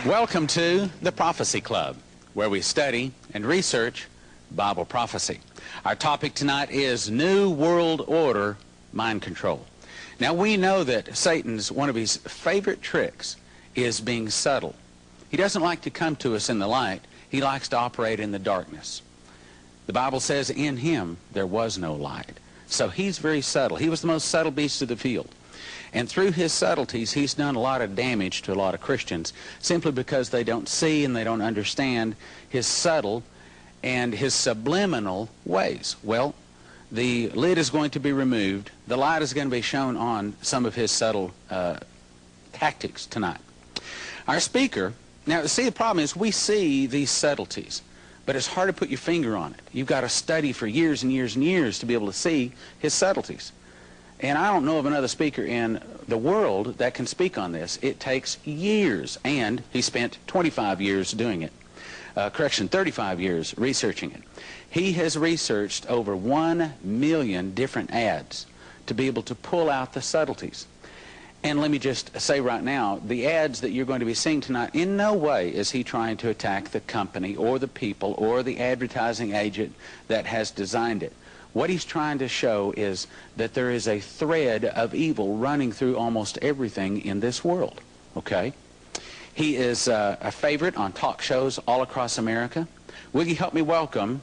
Welcome to the Prophecy Club, where we study and research Bible prophecy. Our topic tonight is New World Order Mind Control. Now, we know that Satan's, one of his favorite tricks is being subtle. He doesn't like to come to us in the light. He likes to operate in the darkness. The Bible says in him there was no light. So he's very subtle. He was the most subtle beast of the field. And through his subtleties, he's done a lot of damage to a lot of Christians simply because they don't see and they don't understand his subtle and his subliminal ways. Well, the lid is going to be removed. The light is going to be shown on some of his subtle tactics tonight. Our speaker, now see, the problem is we see these subtleties, but it's hard to put your finger on it. You've got to study for years and years and years to be able to see his subtleties. And I don't know of another speaker in the world that can speak on this. It takes years, and he spent 25 years doing it. 35 years researching it. He has researched over 1 million different ads to be able to pull out the subtleties. And let me just say right now, the ads that you're going to be seeing tonight, in no way is he trying to attack the company or the people or the advertising agent that has designed it. What he's trying to show is that there is a thread of evil running through almost everything in this world, okay? He is a favorite on talk shows all across America. Will you help me welcome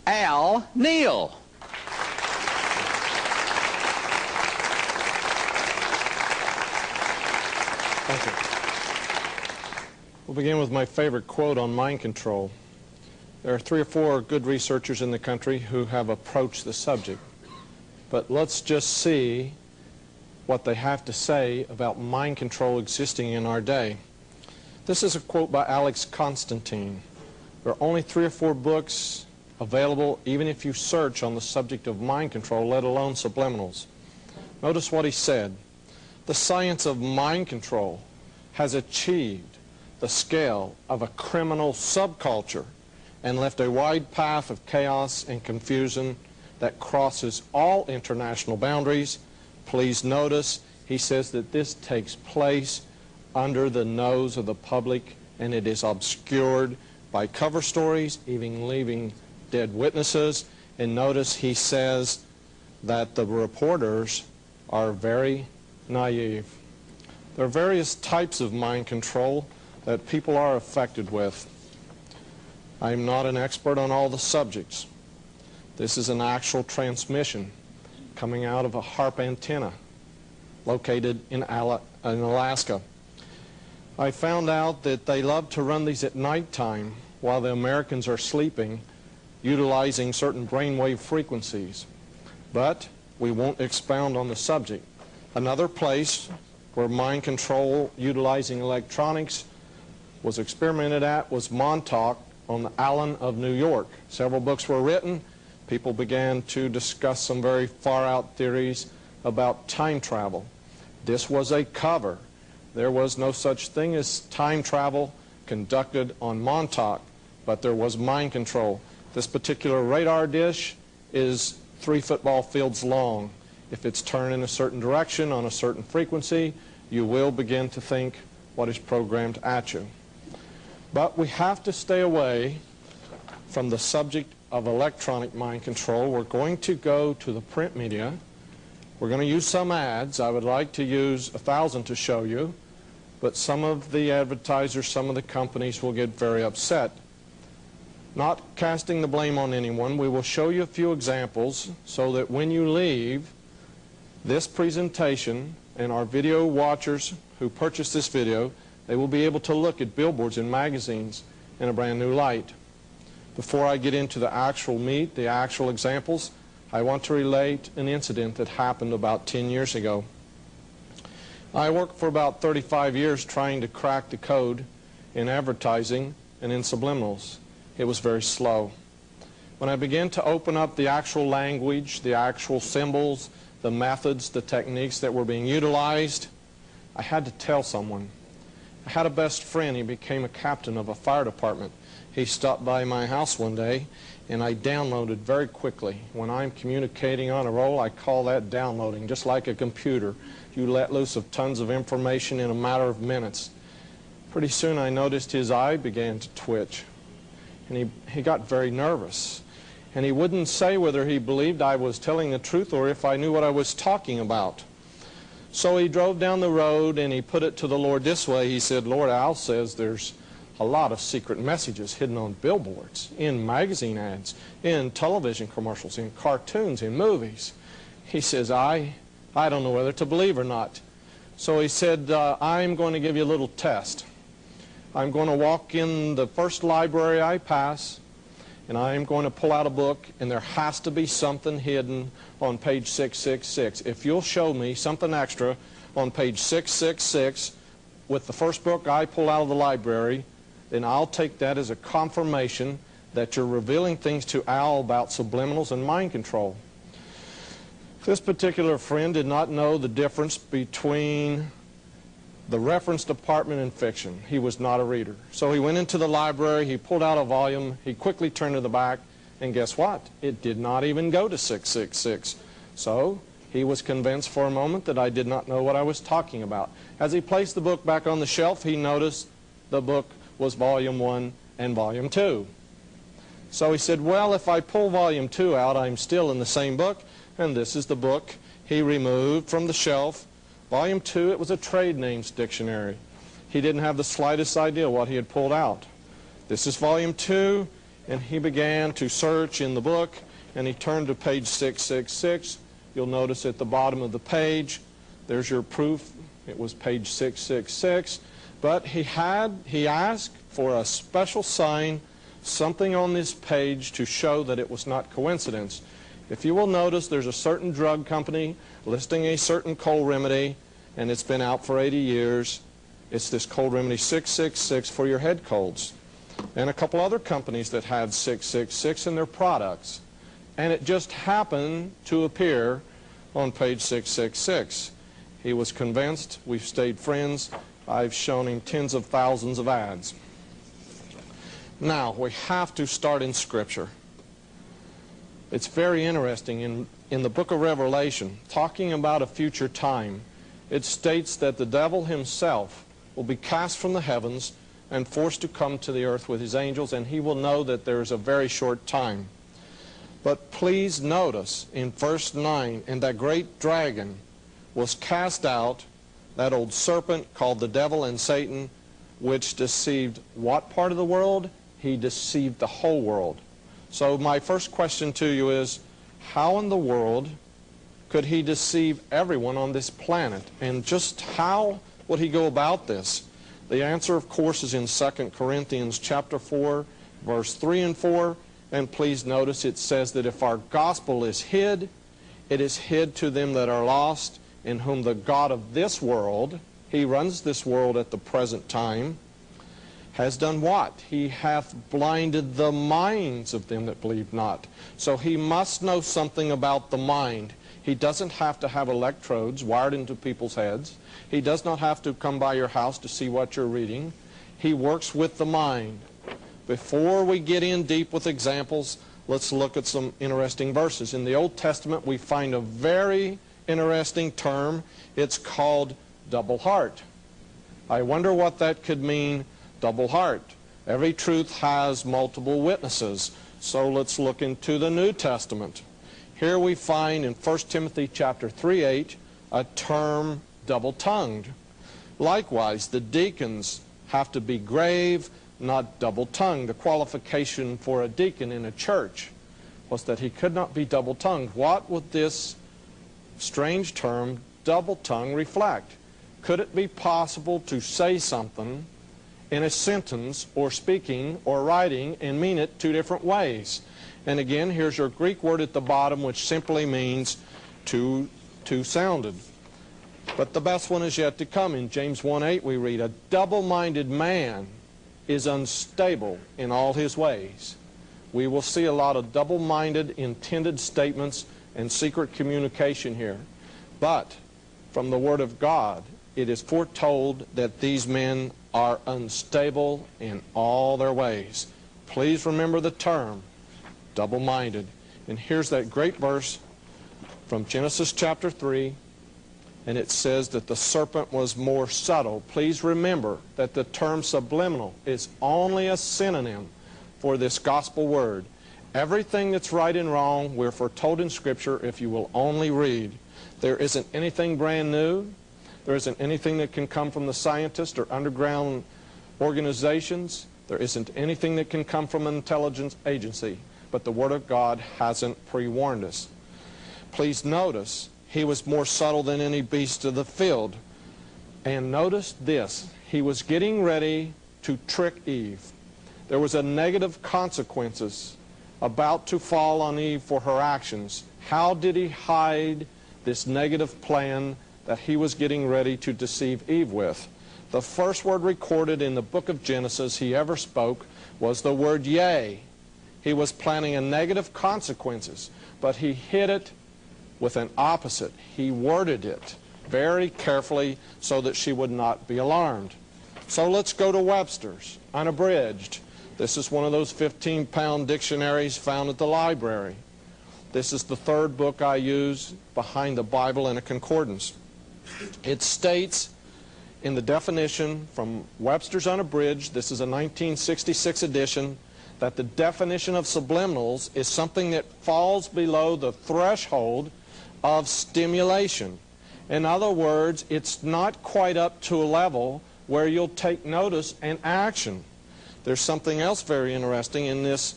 Neal? Thank you. We'll begin with my favorite quote on mind control. There are 3 or 4 good researchers in the country who have approached the subject. But let's just see what they have to say about mind control existing in our day. This is a quote by Alex Constantine. There are only 3 or 4 books available, even if you search on the subject of mind control, let alone subliminals. Notice what he said. The science of mind control has achieved the scale of a criminal subculture and left a wide path of chaos and confusion that crosses all international boundaries. Please notice, he says that this takes place under the nose of the public, and it is obscured by cover stories, even leaving dead witnesses. And notice he says that the reporters are very naive. There are various types of mind control that people are affected with. I'm not an expert on all the subjects. This is an actual transmission coming out of a HARP antenna located in Alaska. I found out that they love to run these at nighttime while the Americans are sleeping, utilizing certain brainwave frequencies. But we won't expound on the subject. Another place where mind control utilizing electronics was experimented at was Montauk on the island of New York. Several books were written. People began to discuss some very far-out theories about time travel. This was a cover. There was no such thing as time travel conducted on Montauk, but there was mind control. This particular radar dish is 3 football fields long. If it's turned in a certain direction on a certain frequency, you will begin to think what is programmed at you. But we have to stay away from the subject of electronic mind control. We're going to go to the print media. We're going to use some ads. I would like to use 1,000 to show you, but some of the advertisers, some of the companies will get very upset. Not casting the blame on anyone, we will show you a few examples so that when you leave this presentation and our video watchers who purchase this video, they will be able to look at billboards and magazines in a brand new light. Before I get into the actual meat, the actual examples, I want to relate an incident that happened about 10 years ago. I worked for about 35 years trying to crack the code in advertising and in subliminals. It was very slow. When I began to open up the actual language, the actual symbols, the methods, the techniques that were being utilized, I had to tell someone. I had a best friend. He became a captain of a fire department. He stopped by my house one day, and I downloaded very quickly. When I'm communicating on a roll, I call that downloading, just like a computer. You let loose of tons of information in a matter of minutes. Pretty soon I noticed his eye began to twitch, and he got very nervous. And he wouldn't say whether he believed I was telling the truth or if I knew what I was talking about. So he drove down the road and he put it to the Lord this way. He said, Lord, Al says there's a lot of secret messages hidden on billboards, in magazine ads, in television commercials, in cartoons, in movies. He says, I don't know whether to believe or not. So he said, I'm going to give you a little test. I'm going to walk in the first library I pass, and I'm going to pull out a book, and there has to be something hidden on page 666. If you'll show me something extra on page 666 with the first book I pull out of the library, then I'll take that as a confirmation that you're revealing things to Al about subliminals and mind control. This particular friend did not know the difference between the reference department and fiction. He was not a reader. So he went into the library, he pulled out a volume, he quickly turned to the back, and guess what? It did not even go to 666. So he was convinced for a moment that I did not know what I was talking about. As he placed the book back on the shelf, he noticed the book was volume 1 and volume 2. So he said, well, if I pull volume 2 out, I'm still in the same book, and this is the book he removed from the shelf. Volume 2, it was a trade names dictionary. He didn't have the slightest idea what he had pulled out. This is volume 2, and he began to search in the book, and he turned to page 666. You'll notice at the bottom of the page, there's your proof. It was page 666. But he asked for a special sign, something on this page to show that it was not coincidence. If you will notice, there's a certain drug company listing a certain cold remedy, and it's been out for 80 years. It's this cold remedy 666 for your head colds. And a couple other companies that had 666 in their products. And it just happened to appear on page 666. He was convinced. We've stayed friends. I've shown him tens of thousands of ads. Now, we have to start in Scripture. It's very interesting. In the book of Revelation, talking about a future time, it states that the devil himself will be cast from the heavens and forced to come to the earth with his angels, and he will know that there is a very short time. But please notice in verse 9, and that great dragon was cast out, that old serpent called the devil and Satan, which deceived what part of the world? He deceived the whole world. So my first question to you is, how in the world could he deceive everyone on this planet? And just how would he go about this? The answer, of course, is in 2 Corinthians chapter 4, verse 3 and 4. And please notice it says that if our gospel is hid, it is hid to them that are lost, in whom the God of this world, he runs this world at the present time, has done what? He hath blinded the minds of them that believe not. So he must know something about the mind. He doesn't have to have electrodes wired into people's heads. He does not have to come by your house to see what you're reading. He works with the mind. Before we get in deep with examples, let's look at some interesting verses. In the Old Testament, we find a very interesting term. It's called double heart. I wonder what that could mean, double heart. Every truth has multiple witnesses. So let's look into the New Testament. Here we find in 1 Timothy chapter 3:8 a term double-tongued. Likewise, the deacons have to be grave, not double-tongued. The qualification for a deacon in a church was that he could not be double-tongued. What would this strange term, double-tongued, reflect? Could it be possible to say something in a sentence or speaking or writing and mean it two different ways? And again, here's your Greek word at the bottom, which simply means two-sounded. But the best one is yet to come. In James 1:8 we read, a double-minded man is unstable in all his ways. We will see a lot of double-minded, intended statements and secret communication here. But from the Word of God, it is foretold that these men are unstable in all their ways. Please remember the term, double-minded. And here's that great verse from Genesis chapter 3, and it says that the serpent was more subtle. Please remember that the term subliminal is only a synonym for this gospel word. Everything that's right and wrong, we're foretold in Scripture if you will only read. There isn't anything brand new. There isn't anything that can come from the scientists or underground organizations. There isn't anything that can come from an intelligence agency. But the Word of God hasn't pre-warned us. Please notice, he was more subtle than any beast of the field. And notice this, he was getting ready to trick Eve. There was a negative consequences about to fall on Eve for her actions. How did he hide this negative plan that he was getting ready to deceive Eve with? The first word recorded in the book of Genesis he ever spoke was the word yea. He was planning a negative consequences, but he hid it with an opposite. He worded it very carefully so that she would not be alarmed. So let's go to Webster's, unabridged. This is one of those 15-pound dictionaries found at the library. This is the third book I use behind the Bible in a concordance. It states in the definition from Webster's Unabridged, this is a 1966 edition, that the definition of subliminals is something that falls below the threshold of stimulation. In other words, it's not quite up to a level where you'll take notice and action. There's something else very interesting in this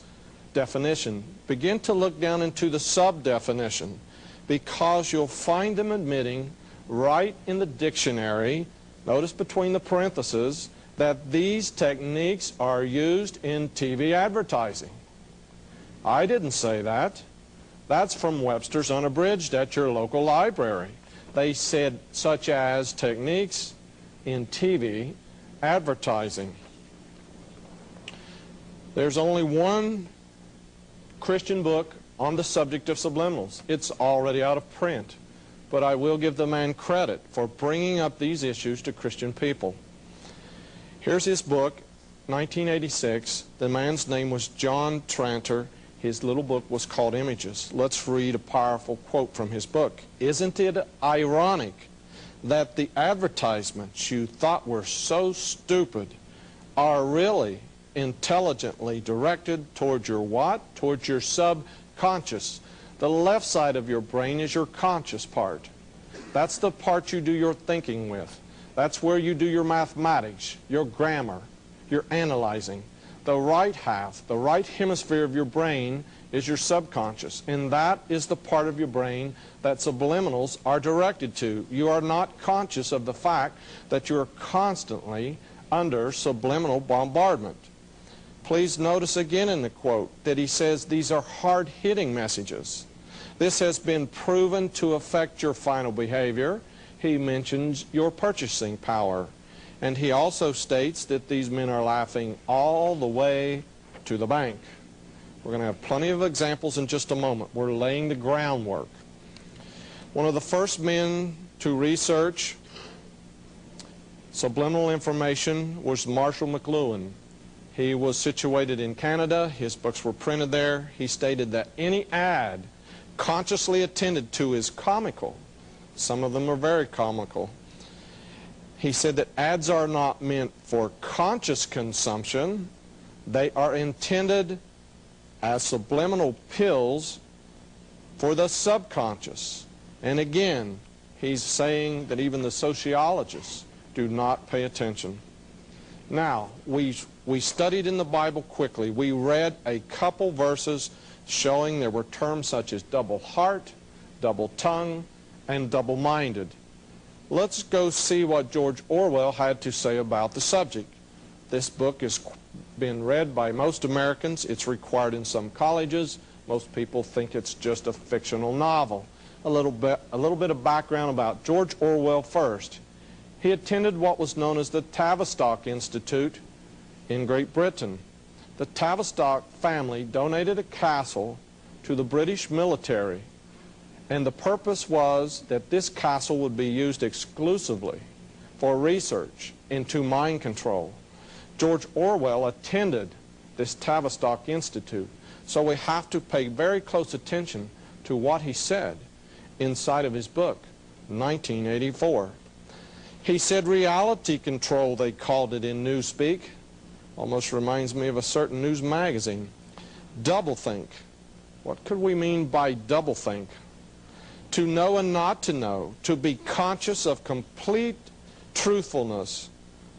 definition. Begin to look down into the sub-definition, because you'll find them admitting right in the dictionary, notice between the parentheses, that these techniques are used in TV advertising. I didn't say that. That's from Webster's Unabridged at your local library. They said such as techniques in TV advertising. There's only one Christian book on the subject of subliminals. It's already out of print. But I will give the man credit for bringing up these issues to Christian people. Here's his book, 1986. The man's name was John Tranter. His little book was called Images. Let's read a powerful quote from his book. Isn't it ironic that the advertisements you thought were so stupid are really intelligently directed towards your what? Towards your subconscious. The left side of your brain is your conscious part. That's the part you do your thinking with. That's where you do your mathematics, your grammar, your analyzing. The right half, the right hemisphere of your brain is your subconscious, and that is the part of your brain that subliminals are directed to. You are not conscious of the fact that you are constantly under subliminal bombardment. Please notice again in the quote that he says these are hard-hitting messages. This has been proven to affect your final behavior. He mentions your purchasing power. And he also states that these men are laughing all the way to the bank. We're going to have plenty of examples in just a moment. We're laying the groundwork. One of the first men to research subliminal information was Marshall McLuhan. He was situated in Canada. His books were printed there. He stated that any ad consciously attended to is comical. Some of them are very comical. He said that ads are not meant for conscious consumption. They are intended as subliminal pills for the subconscious. And again, he's saying that even the sociologists do not pay attention. Now, we studied in the Bible quickly. We read a couple verses showing there were terms such as double heart, double tongue, and double-minded. Let's go see what George Orwell had to say about the subject. This book has been read by most Americans. It's required in some colleges. Most people think it's just a fictional novel. A little bit of background about George Orwell first. He attended what was known as the Tavistock Institute in Great Britain. The Tavistock family donated a castle to the British military, and the purpose was that this castle would be used exclusively for research into mind control. George Orwell attended this Tavistock Institute, so we have to pay very close attention to what he said inside of his book. 1984. He said reality control, they called it in Newspeak. Almost reminds me of a certain news magazine. Doublethink. What could we mean by doublethink? To know and not to know, to be conscious of complete truthfulness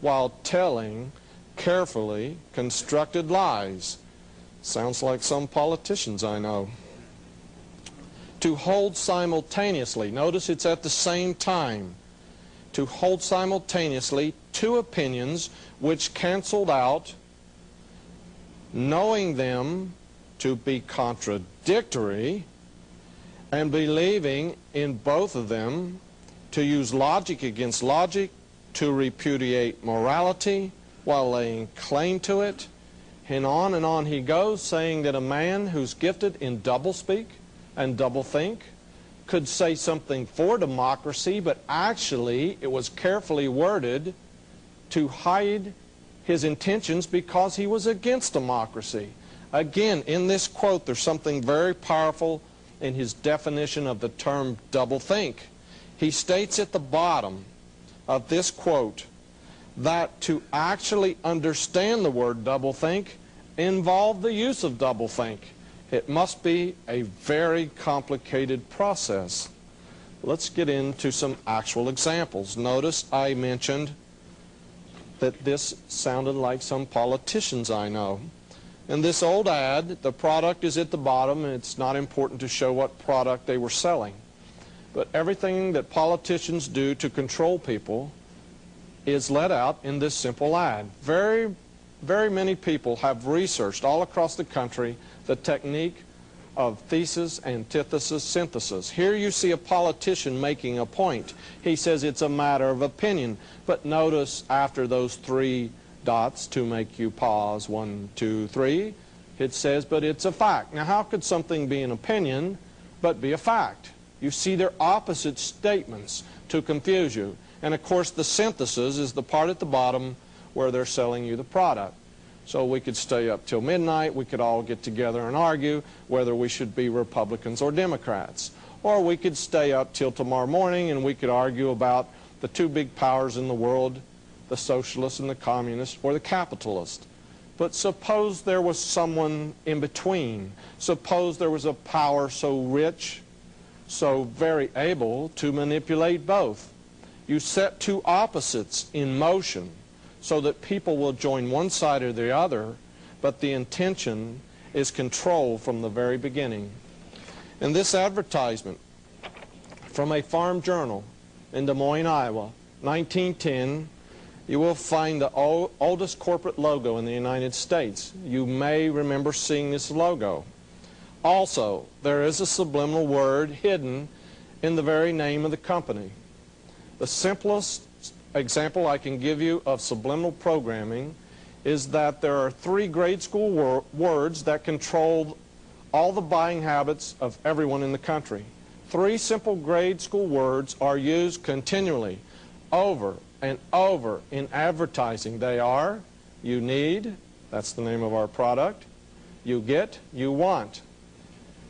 while telling carefully constructed lies. Sounds like some politicians I know. To hold simultaneously, notice it's at the same time, to hold simultaneously two opinions which canceled out, knowing them to be contradictory, and believing in both of them, to use logic against logic, to repudiate morality while laying claim to it. And on he goes, saying that a man who's gifted in doublespeak and doublethink could say something for democracy, but actually it was carefully worded to hide his intentions because he was against democracy. Again, in this quote, there's something very powerful in his definition of the term doublethink. He states at the bottom of this quote that to actually understand the word doublethink involved the use of doublethink. It must be a very complicated process. Let's get into some actual examples. Notice I mentioned that this sounded like some politicians I know. In this old ad, the product is at the bottom, and it's not important to show what product they were selling. But everything that politicians do to control people is let out in this simple ad. Very many people have researched all across the country the technique of thesis, antithesis, synthesis. Here you see a politician making a point. He says it's a matter of opinion. But notice after those three dots to make you pause, 1, 2, 3, it says, but it's a fact. Now, how could something be an opinion but be a fact? You see, they're opposite statements to confuse you. And of course, the synthesis is the part at the bottom where they're selling you the product. So we could stay up till midnight, we could all get together and argue whether we should be Republicans or Democrats. Or we could stay up till tomorrow morning and we could argue about the two big powers in the world, the socialist and the communist, or the capitalist. But suppose there was someone in between. Suppose there was a power so rich, so very able to manipulate both. You set two opposites in motion so that people will join one side or the other, but the intention is control from the very beginning. In this advertisement from a farm journal in Des Moines, Iowa, 1910, you will find the oldest corporate logo in the United States. You may remember seeing this logo. Also, there is a subliminal word hidden in the very name of the company. The simplest example I can give you of subliminal programming is that there are 3 grade school words that control all the buying habits of everyone in the country. 3 simple grade school words are used continually, over and over in advertising. They are, you need, that's the name of our product, you get, you want.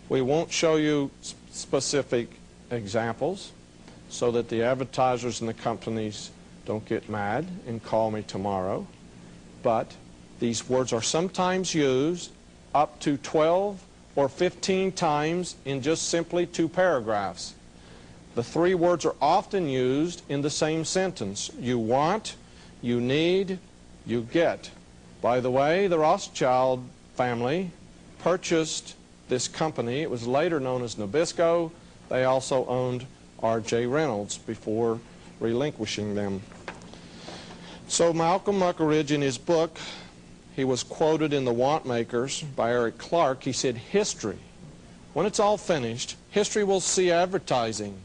We won't show you specific examples so that the advertisers and the companies don't get mad and call me tomorrow. But these words are sometimes used up to 12 or 15 times in just simply 2 paragraphs. The 3 words are often used in the same sentence. You want, you need, you get. By the way, the Rothschild family purchased this company. It was later known as Nabisco. They also owned R.J. Reynolds before relinquishing them. So Malcolm Muggeridge, in his book, he was quoted in The Want Makers by Eric Clark. He said, history, when it's all finished, history will see advertising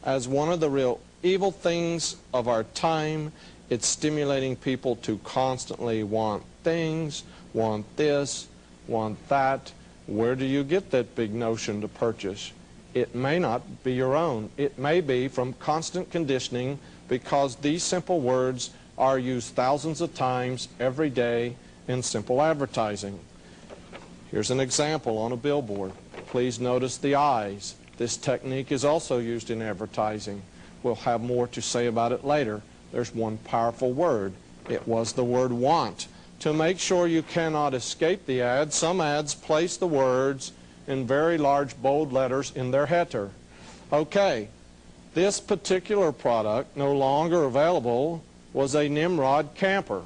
as one of the real evil things of our time. It's stimulating people to constantly want things, want this, want that. Where do you get that big notion to purchase? It may not be your own. It may be from constant conditioning, because these simple words are used thousands of times every day in simple advertising. Here's an example on a billboard. Please notice the eyes. This technique is also used in advertising. We'll have more to say about it later. There's one powerful word. It was the word want. To make sure you cannot escape the ad, some ads place the words in very large bold letters in their header. Okay, this particular product, no longer available, was a Nimrod camper.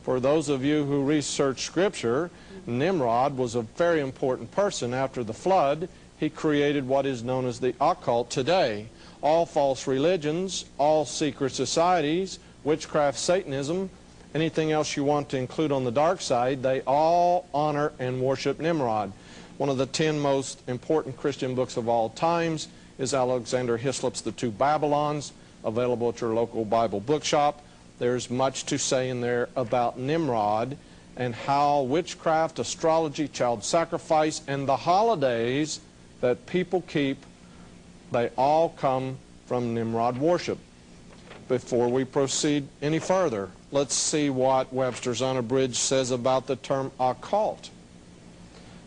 For those of you who research Scripture, Nimrod was a very important person. After the flood, he created what is known as the occult today. All false religions, all secret societies, witchcraft, Satanism, anything else you want to include on the dark side, they all honor and worship Nimrod. One of the 10 most important Christian books of all times is Alexander Hislop's The Two Babylons, available at your local Bible bookshop. There's much to say in there about Nimrod and how witchcraft, astrology, child sacrifice, and the holidays that people keep, they all come from Nimrod worship. Before we proceed any further, let's see what Webster's Unabridged says about the term occult.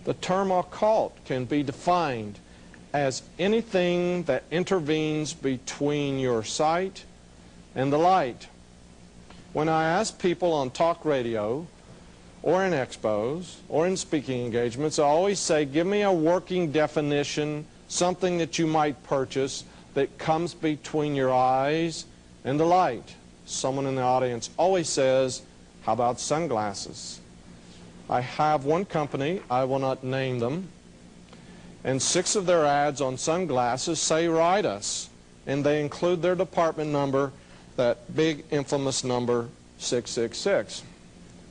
The term occult can be defined as anything that intervenes between your sight and the light. When I ask people on talk radio or in expos or in speaking engagements, I always say, give me a working definition, something that you might purchase that comes between your eyes and the light. Someone in the audience always says, how about sunglasses? I have one company, I will not name them, and 6 of their ads on sunglasses say write us, and they include their department number, that big infamous number 666.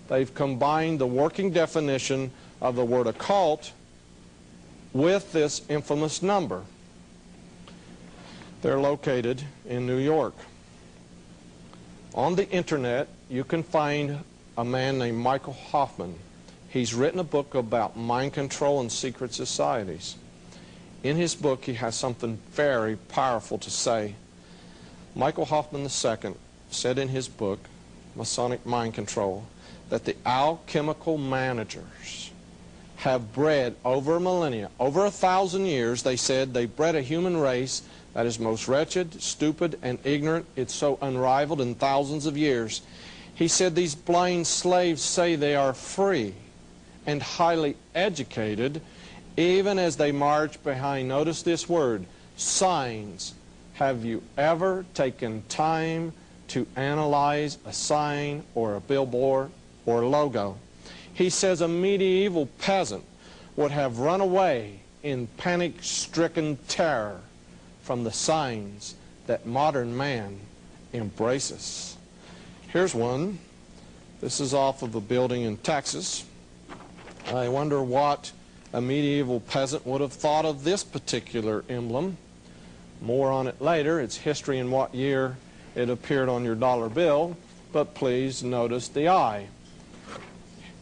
They've combined the working definition of the word occult with this infamous number. They're located in New York. On the internet, you can find a man named Michael Hoffman. He's written a book about mind control and secret societies. In his book, he has something very powerful to say. Michael Hoffman II said in his book, Masonic Mind Control, that the alchemical managers have bred over millennia, over 1,000 years, they said, they bred a human race that is most wretched, stupid, and ignorant. It's so unrivaled in thousands of years. He said these blind slaves say they are free and highly educated, even as they march behind, notice this word, signs. Have you ever taken time to analyze a sign or a billboard or a logo? He says a medieval peasant would have run away in panic-stricken terror from the signs that modern man embraces. Here's one. This is off of a building in Texas. I wonder what a medieval peasant would have thought of this particular emblem. More on it later. Its history and what year it appeared on your dollar bill, but please notice the eye.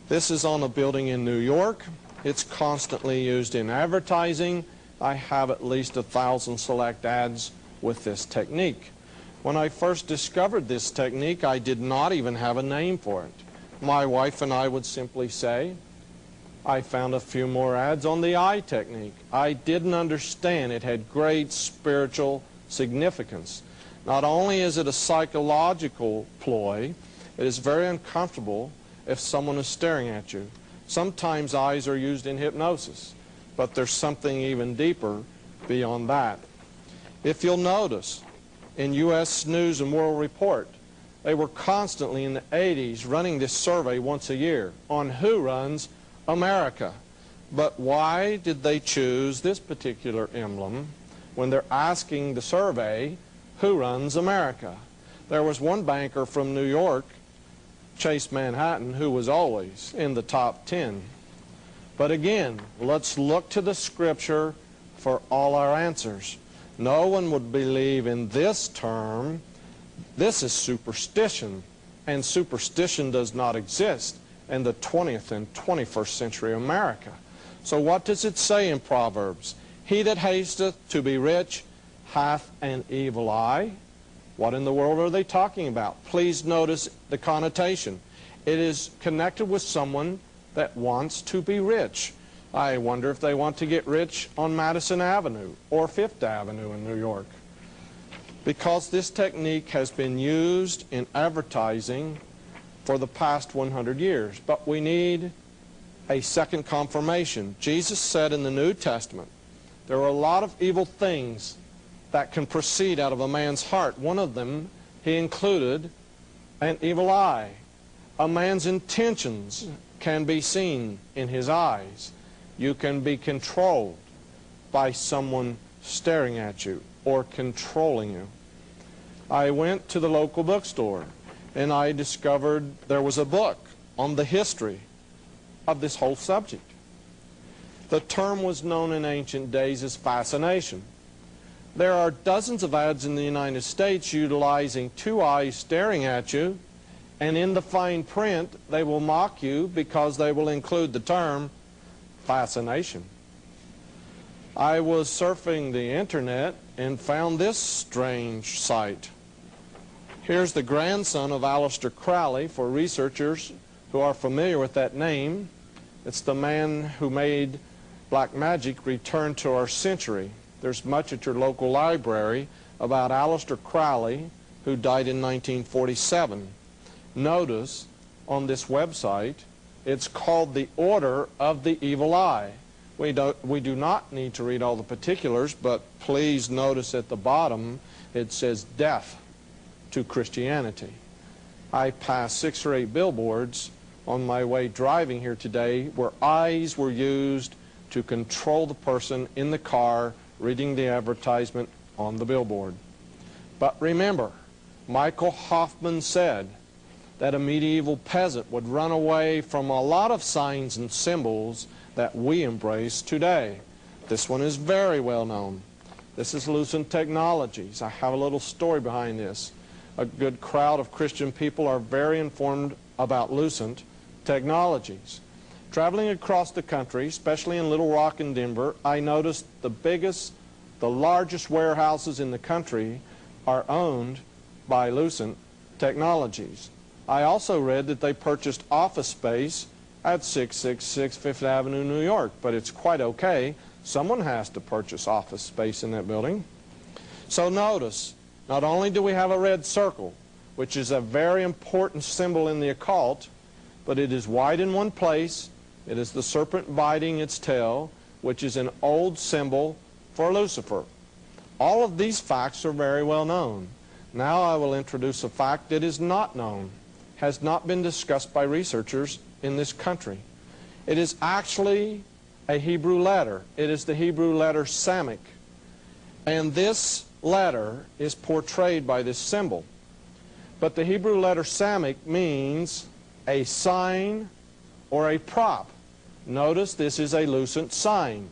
This is on a building in New York. It's constantly used in advertising. I have at least 1,000 select ads with this technique. When I first discovered this technique, I did not even have a name for it. My wife and I would simply say, I found a few more ads on the eye technique. I didn't understand it had great spiritual significance. Not only is it a psychological ploy, it is very uncomfortable if someone is staring at you. Sometimes eyes are used in hypnosis, but there's something even deeper beyond that. If you'll notice, in U.S. News and World Report, they were constantly in the 80s running this survey once a year on who runs America. But why did they choose this particular emblem when they're asking the survey who runs America? There was one banker from New York, Chase Manhattan, who was always in the top 10. But again, let's look to the Scripture for all our answers. No one would believe in this term. This is superstition, and superstition does not exist in the 20th and 21st century America. So what does it say in Proverbs? He that hasteth to be rich hath an evil eye. What in the world are they talking about? Please notice the connotation. It is connected with someone that wants to be rich. I wonder if they want to get rich on Madison Avenue or Fifth Avenue in New York. because this technique has been used in advertising for the past 100 years. But we need a second confirmation. Jesus said in the New Testament, there are a lot of evil things that can proceed out of a man's heart. One of them, he included an evil eye. A man's intentions can be seen in his eyes. You can be controlled by someone staring at you or controlling you. I went to the local bookstore and I discovered there was a book on the history of this whole subject. The term was known in ancient days as fascination. There are dozens of ads in the United States utilizing two eyes staring at you, and in the fine print they will mock you because they will include the term fascination. I was surfing the internet and found this strange site. Here's the grandson of Aleister Crowley, for researchers who are familiar with that name. It's the man who made black magic return to our century. There's much at your local library about Aleister Crowley, who died in 1947. Notice on this website, it's called the Order of the Evil Eye. We do not need to read all the particulars, but please notice at the bottom it says death to Christianity. I passed 6 or 8 billboards on my way driving here today where eyes were used to control the person in the car reading the advertisement on the billboard. But remember, Michael Hoffman said that a medieval peasant would run away from a lot of signs and symbols that we embrace today. This one is very well known. This is Lucent Technologies. I have a little story behind this. A good crowd of Christian people are very informed about Lucent Technologies. Traveling across the country, especially in Little Rock and Denver, I noticed the largest warehouses in the country are owned by Lucent Technologies. I also read that they purchased office space at 666 Fifth Avenue, New York, but it's quite okay. Someone has to purchase office space in that building. So notice, not only do we have a red circle, which is a very important symbol in the occult, but it is white in one place. It is the serpent biting its tail, which is an old symbol for Lucifer. All of these facts are very well known. Now I will introduce a fact that is not known, has not been discussed by researchers in this country. It is actually a Hebrew letter. It is the Hebrew letter Samic. And this letter is portrayed by this symbol. But the Hebrew letter Samic means a sign or a prop. Notice this is a lucent sign.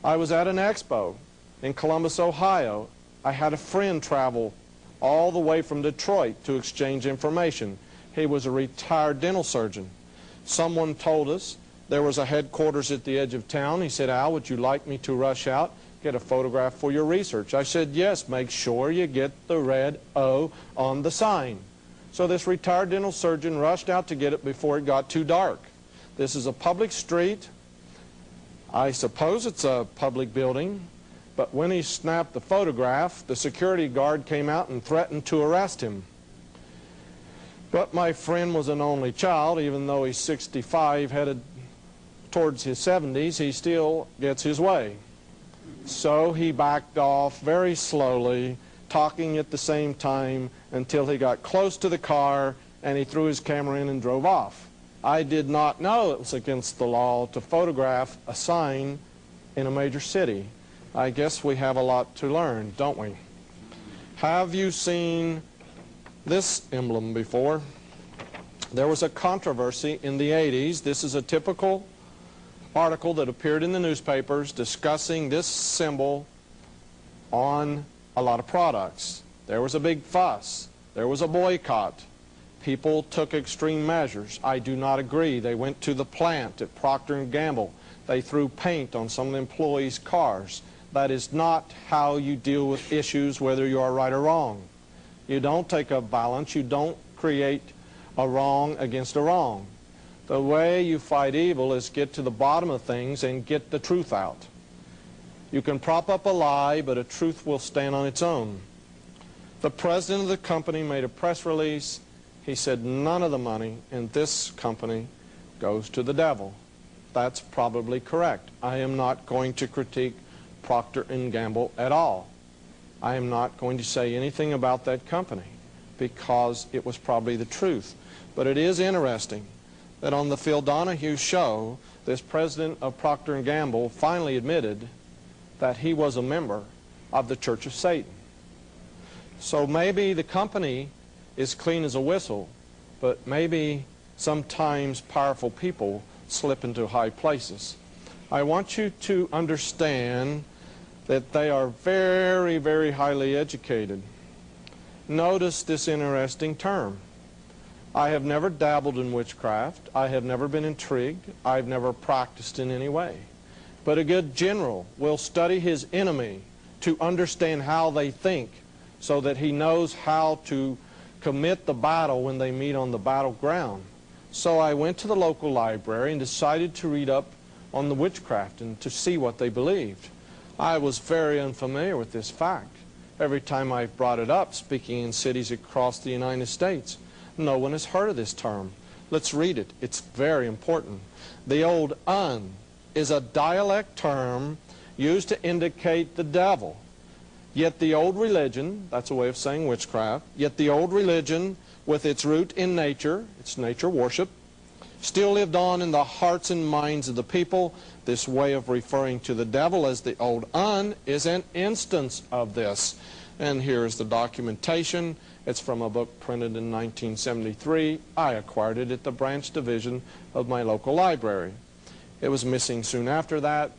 I was at an expo in Columbus, Ohio. I had a friend travel all the way from Detroit to exchange information. He was a retired dental surgeon. Someone told us there was a headquarters at the edge of town. He said, Al, would you like me to rush out, get a photograph for your research? I said, yes, make sure you get the red O on the sign. So this retired dental surgeon rushed out to get it before it got too dark. This is a public street. I suppose it's a public building, but when he snapped the photograph, the security guard came out and threatened to arrest him. But my friend was an only child. Even though he's 65, headed towards his 70s, he still gets his way. So he backed off very slowly, talking at the same time, until he got close to the car and he threw his camera in and drove off. I did not know it was against the law to photograph a sign in a major city. I guess we have a lot to learn, don't we? Have you seen this emblem before? There was a controversy in the 80s. This is a typical article that appeared in the newspapers discussing this symbol on a lot of products. There was a big fuss. There was a boycott. People took extreme measures. I do not agree. They went to the plant at Procter & Gamble. They threw paint on some of the employees' cars. That is not how you deal with issues, whether you are right or wrong. You don't take up violence. You don't create a wrong against a wrong. The way you fight evil is get to the bottom of things and get the truth out. You can prop up a lie, but a truth will stand on its own. The president of the company made a press release. He said none of the money in this company goes to the devil. That's probably correct. I am not going to critique Procter & Gamble at all. I am not going to say anything about that company because it was probably the truth. But it is interesting that on the Phil Donahue show, this president of Procter & Gamble finally admitted that he was a member of the Church of Satan. So maybe the company is clean as a whistle, but maybe sometimes powerful people slip into high places. I want you to understand that they are very, very highly educated. Notice this interesting term. I have never dabbled in witchcraft. I have never been intrigued. I've never practiced in any way. But a good general will study his enemy to understand how they think so that he knows how to commit the battle when they meet on the battleground. So I went to the local library and decided to read up on the witchcraft and to see what they believed. I was very unfamiliar with this fact. Every time I've brought it up, speaking in cities across the United States, no one has heard of this term. Let's read it. It's very important. The old "un" is a dialect term used to indicate the devil. Yet the old religion, that's a way of saying witchcraft, yet the old religion, with its root in nature, its nature worship, still lived on in the hearts and minds of the people. This way of referring to the devil as the old "un" is an instance of this. And here's the documentation. It's from a book printed in 1973. I acquired it at the branch division of my local library. It was missing soon after that.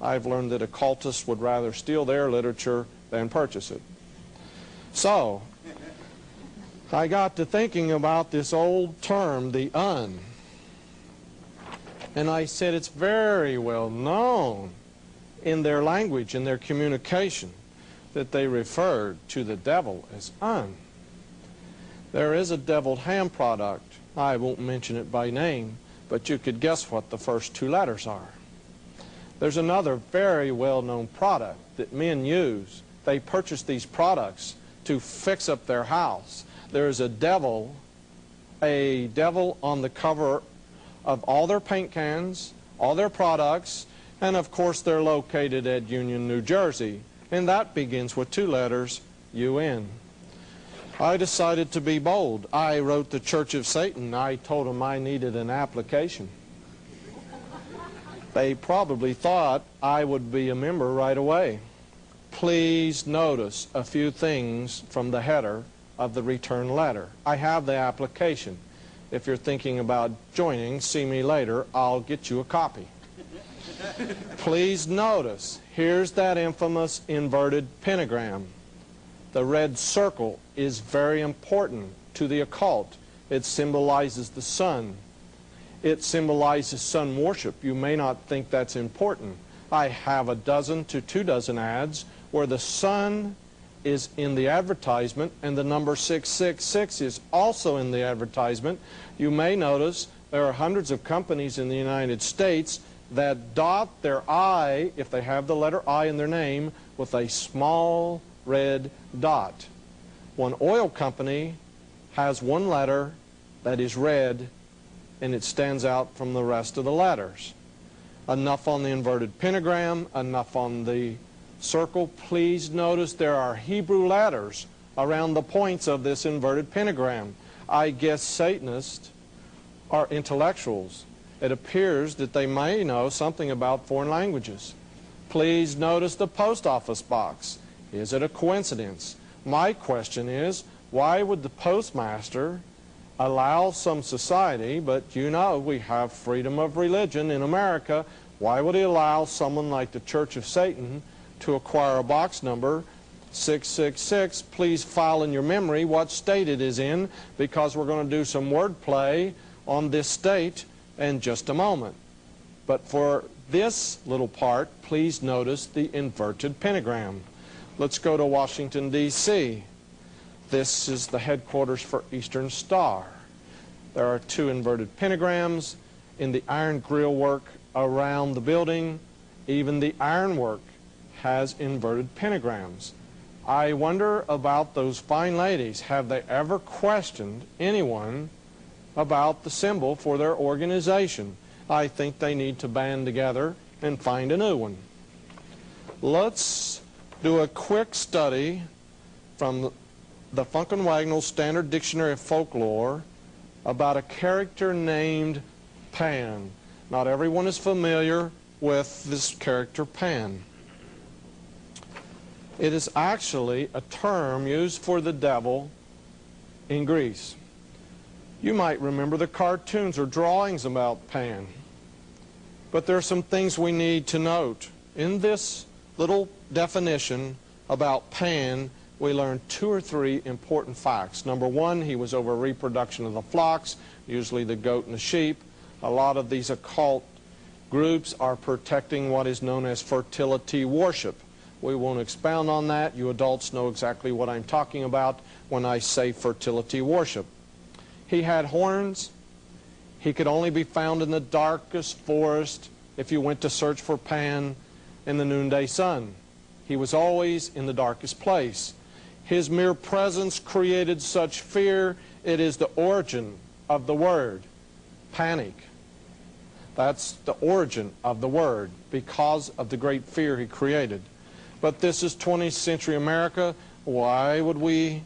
I've learned that occultists would rather steal their literature than purchase it. So, I got to thinking about this old term, the "un." And I said it's very well known in their language, in their communication, that they referred to the devil as "un." There is a deviled ham product. I won't mention it by name, but you could guess what the first two letters are. There's another very well-known product that men use. They purchase these products to fix up their house. There is a devil on the cover of all their paint cans, all their products, and of course they're located at Union, New Jersey. And that begins with two letters, UN. I decided to be bold. I wrote the Church of Satan. I told them I needed an application. They probably thought I would be a member right away. Please notice a few things from the header of the return letter. I have the application. If you're thinking about joining, see me later. I'll get you a copy. Please notice, here's that infamous inverted pentagram. The red circle is very important to the occult. It symbolizes the sun. It symbolizes sun worship. You may not think that's important. I have a dozen to 24 ads where the sun is in the advertisement and the number 666 is also in the advertisement. You may notice there are hundreds of companies in the United States that dot their I, if they have the letter I in their name, with a small red dot. One oil company has one letter that is red and it stands out from the rest of the letters. Enough on the inverted pentagram, enough on the circle. Please notice there are Hebrew letters around the points of this inverted pentagram. I guess Satanists are intellectuals. It appears that they may know something about foreign languages. Please notice the post office box. Is it a coincidence? My question is, why would the postmaster allow some society, but you know we have freedom of religion in America, why would he allow someone like the Church of Satan to acquire a box number 666? Please file in your memory what state it is in, because we're going to do some wordplay on this state in just a moment. But for this little part, please notice the inverted pentagram. Let's go to Washington, D.C. This is the headquarters for Eastern Star. There are two inverted pentagrams in the iron grill work around the building. Even the ironwork has inverted pentagrams. I wonder about those fine ladies. Have they ever questioned anyone about the symbol for their organization? I think they need to band together and find a new one. Let's do a quick study from the Funk and Wagnall Standard Dictionary of Folklore about a character named Pan. Not everyone is familiar with this character Pan. It is actually a term used for the devil in Greece. You might remember the cartoons or drawings about Pan. But there are some things we need to note. In this little definition about Pan, we learn 2 or 3 important facts. Number 1, he was over reproduction of the flocks, usually the goat and the sheep. A lot of these occult groups are protecting what is known as fertility worship. We won't expound on that. You adults know exactly what I'm talking about when I say fertility worship. He had horns. He could only be found in the darkest forest if you went to search for Pan in the noonday sun. He was always in the darkest place. His mere presence created such fear, it is the origin of the word, panic. That's the origin of the word, because of the great fear he created. But this is 20th century America. Why would we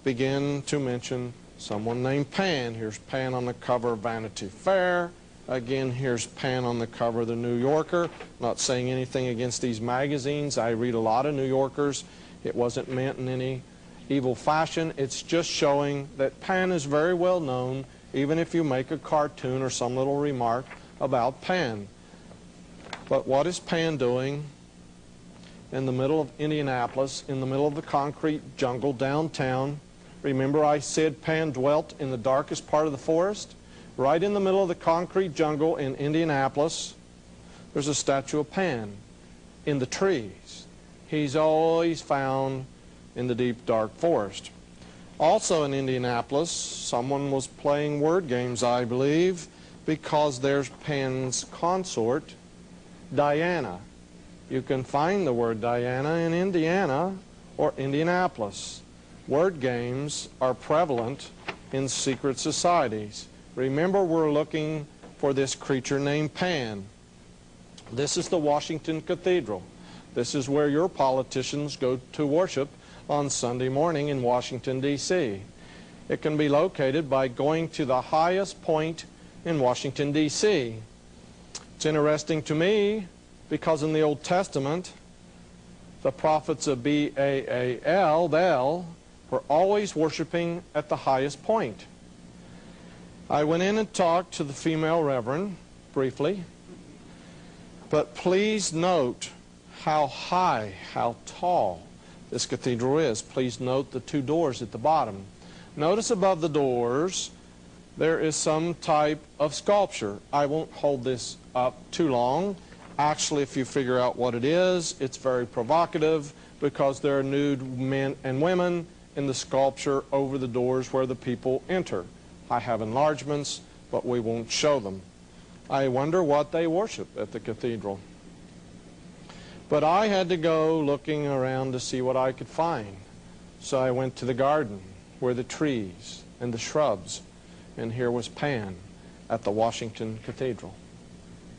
begin to mention someone named Pan? Here's Pan on the cover of Vanity Fair. Again, here's Pan on the cover of the New Yorker. Not saying anything against these magazines. I read a lot of New Yorkers. It wasn't meant in any evil fashion. It's just showing that Pan is very well known, even if you make a cartoon or some little remark about Pan. But what is Pan doing in the middle of Indianapolis, in the middle of the concrete jungle downtown? Remember I said Pan dwelt in the darkest part of the forest? Right in the middle of the concrete jungle in Indianapolis, there's a statue of Pan in the trees. He's always found in the deep, dark forest. Also in Indianapolis, someone was playing word games, I believe, because there's Pan's consort, Diana. You can find the word Diana in Indiana or Indianapolis. Word games are prevalent in secret societies. Remember, we're looking for this creature named Pan. This is the Washington Cathedral. This is where your politicians go to worship on Sunday morning in Washington, D.C. It can be located by going to the highest point in Washington, D.C. It's interesting to me because in the Old Testament, the prophets of Baal, Baal, were always worshiping at the highest point. I went in and talked to the female reverend briefly, but please note how high, how tall this cathedral is. Please note the 2 doors at the bottom. Notice above the doors there is some type of sculpture. I won't hold this up too long. Actually, if you figure out what it is, it's very provocative because there are nude men and women in the sculpture over the doors where the people enter. I have enlargements, but we won't show them. I wonder what they worship at the cathedral. But I had to go looking around to see what I could find. So I went to the garden where the trees and the shrubs, and here was Pan at the Washington Cathedral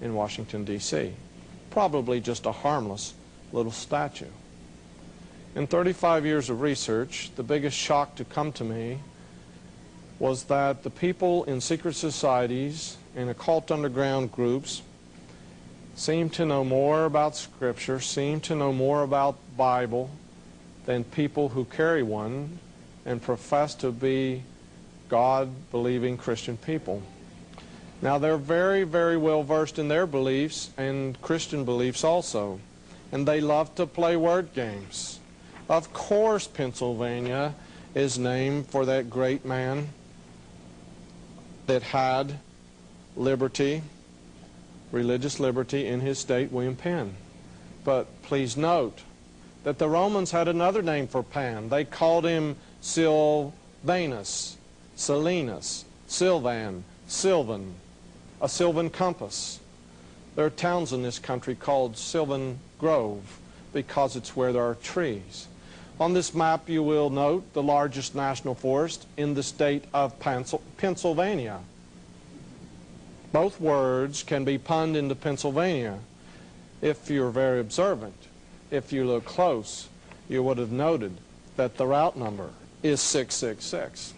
in Washington, D.C. Probably just a harmless little statue. In 35 years of research, the biggest shock to come to me was that the people in secret societies and occult underground groups seem to know more about Scripture, seem to know more about the Bible than people who carry one and profess to be God-believing Christian people. Now, they're very, very well versed in their beliefs and Christian beliefs also, and they love to play word games. Of course, Pennsylvania is named for that great man that had liberty, religious liberty in his state, William Penn. But please note that the Romans had another name for Pan. They called him Sylvanus, Silenus, Sylvan, Sylvan, a sylvan compass. There are towns in this country called Sylvan Grove because it's where there are trees. On this map, you will note the largest national forest in the state of Pennsylvania. Both words can be punned into Pennsylvania if you're very observant. If you look close, you would have noted that the route number is 666.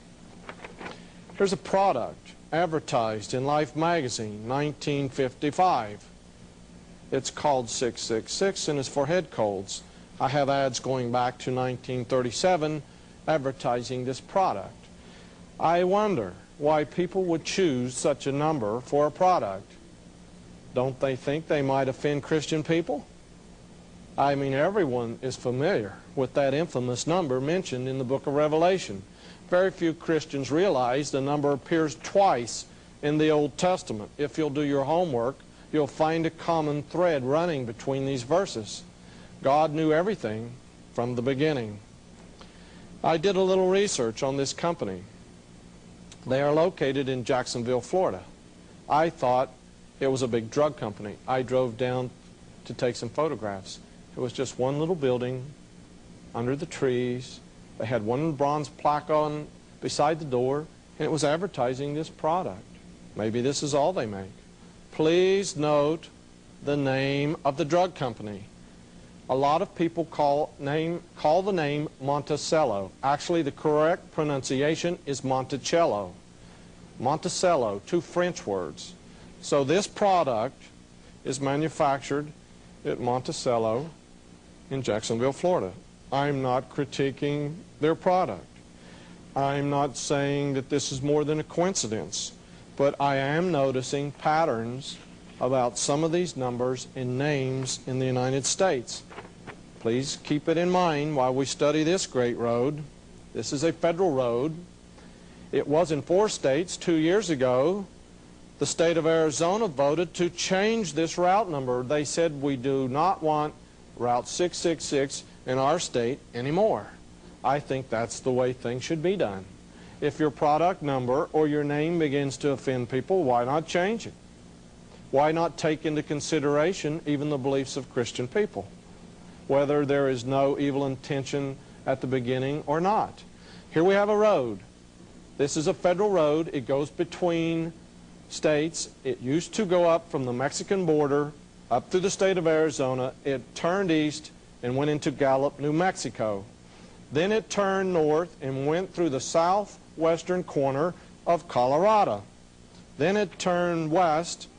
Here's a product advertised in Life magazine, 1955. It's called 666 and is for head colds. I have ads going back to 1937 advertising this product. I wonder why people would choose such a number for a product. Don't they think they might offend Christian people? I mean, everyone is familiar with that infamous number mentioned in the book of Revelation. Very few Christians realize the number appears twice in the Old Testament. If you'll do your homework, you'll find a common thread running between these verses. God knew everything from the beginning. I did a little research on this company. They are located in Jacksonville, Florida. I thought it was a big drug company. I drove down to take some photographs. It was just one little building under the trees. They had one bronze plaque on beside the door, and it was advertising this product. Maybe this is all they make. Please note the name of the drug company. A lot of people call the name Monticello. Actually, the correct pronunciation is Monticello. Monticello, two French words. So this product is manufactured at Monticello in Jacksonville, Florida. I'm not critiquing their product. I'm not saying that this is more than a coincidence, but I am noticing patterns about some of these numbers and names in the United States. Please keep it in mind while we study this great road. This is a federal road. It was in 4 states 2 years ago. The state of Arizona voted to change this route number. They said we do not want Route 666 in our state anymore. I think that's the way things should be done. If your product number or your name begins to offend people, why not change it? Why not take into consideration even the beliefs of Christian people, whether there is no evil intention at the beginning or not? Here we have a road. This is a federal road. It goes between states. It used to go up from the Mexican border up through the state of Arizona. It turned east and went into Gallup, New Mexico. Then it turned north and went through the southwestern corner of Colorado. Then it turned west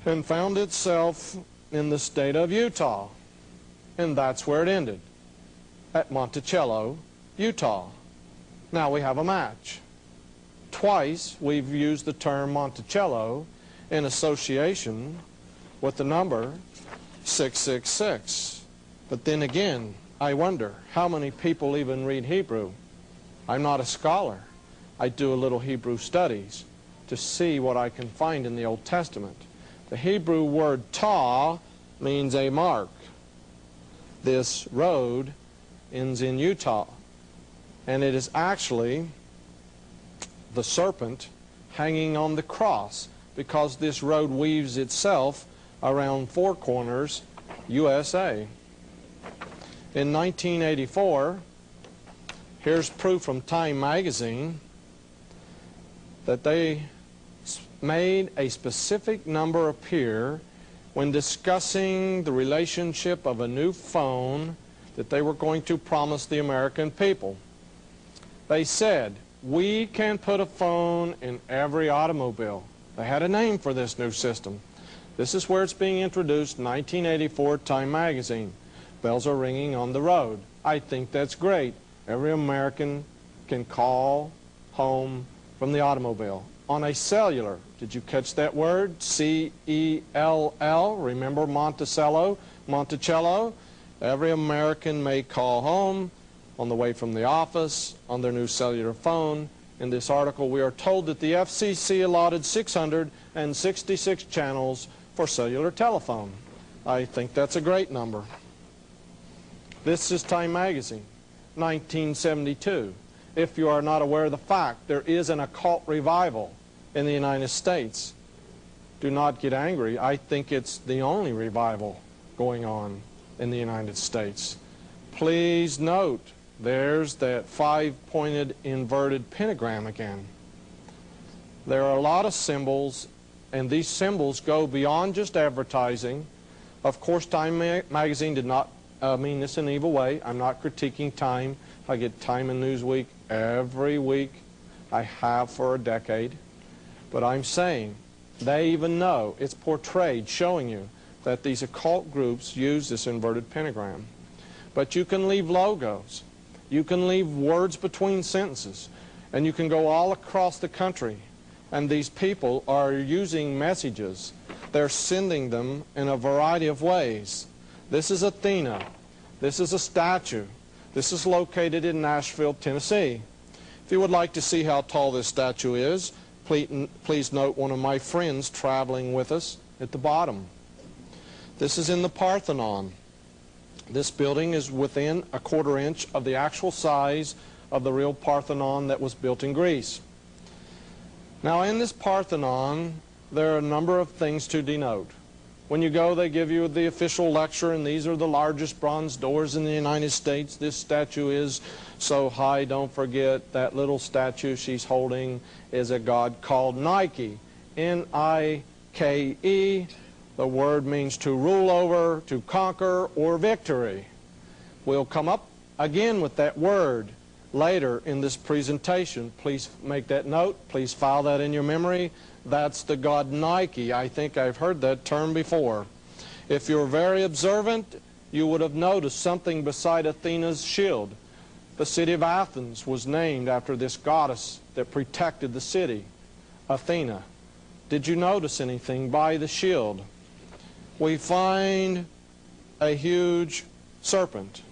and found itself in the state of Utah. And that's where it ended, at Monticello, Utah. Now we have a match. Twice we've used the term Monticello in association with the number 666. But then again, I wonder how many people even read Hebrew. I'm not a scholar. I do a little Hebrew studies to see what I can find in the Old Testament. The Hebrew word ta means a mark. This road ends in Utah, and it is actually the serpent hanging on the cross, because this road weaves itself around 4 corners, USA. In 1984, here's proof from Time magazine that they made a specific number appear when discussing the relationship of a new phone that they were going to promise the American people. They said, we can put a phone in every automobile. They had a name for this new system. This is where it's being introduced, 1984 Time magazine. Bells are ringing on the road. I think that's great. Every American can call home from the automobile. On a cellular, did you catch that word? C-E-L-L, remember Monticello? Monticello? Every American may call home on the way from the office on their new cellular phone. In this article, we are told that the FCC allotted 666 channels for cellular telephone. I think that's a great number. This is Time magazine, 1972. If you are not aware of the fact, there is an occult revival in the United States. Do not get angry. I think it's the only revival going on in the United States. Please note, there's that five-pointed inverted pentagram again. There are a lot of symbols, and these symbols go beyond just advertising. Of course, Time magazine did not mean this in an evil way. I'm not critiquing Time. I get Time and Newsweek every week. I have for a decade. But I'm saying they even know it's portrayed, showing you that these occult groups use this inverted pentagram. But you can leave logos. You can leave words between sentences. And you can go all across the country. And these people are using messages. They're sending them in a variety of ways. This is Athena. This is a statue. This is located in Nashville, Tennessee. If you would like to see how tall this statue is, please note one of my friends traveling with us at the bottom. This is in the Parthenon. This building is within a quarter inch of the actual size of the real Parthenon that was built in Greece. Now, in this Parthenon, there are a number of things to denote. When you go, they give you the official lecture, and these are the largest bronze doors in the United States. This statue is so high, don't forget that little statue she's holding is a god called Nike, N-I-K-E. The word means to rule over, to conquer, or victory. We'll come up again with that word later in this presentation. Please make that note. Please file that in your memory. That's the god Nike. I think I've heard that term before. If you're very observant, you would have noticed something beside Athena's shield. The city of Athens was named after this goddess that protected the city, Athena. Did you notice anything by the shield? We find a huge serpent.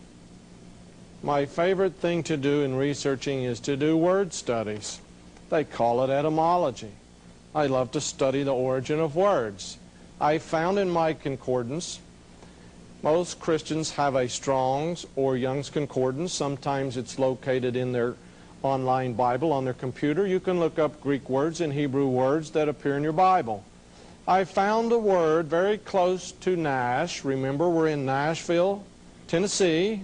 My favorite thing to do in researching is to do word studies. They call it etymology. I love to study the origin of words. I found in my concordance, most Christians have a Strong's or Young's concordance. Sometimes it's located in their online Bible on their computer. You can look up Greek words and Hebrew words that appear in your Bible. I found a word very close to Nash. Remember, we're in Nashville, Tennessee.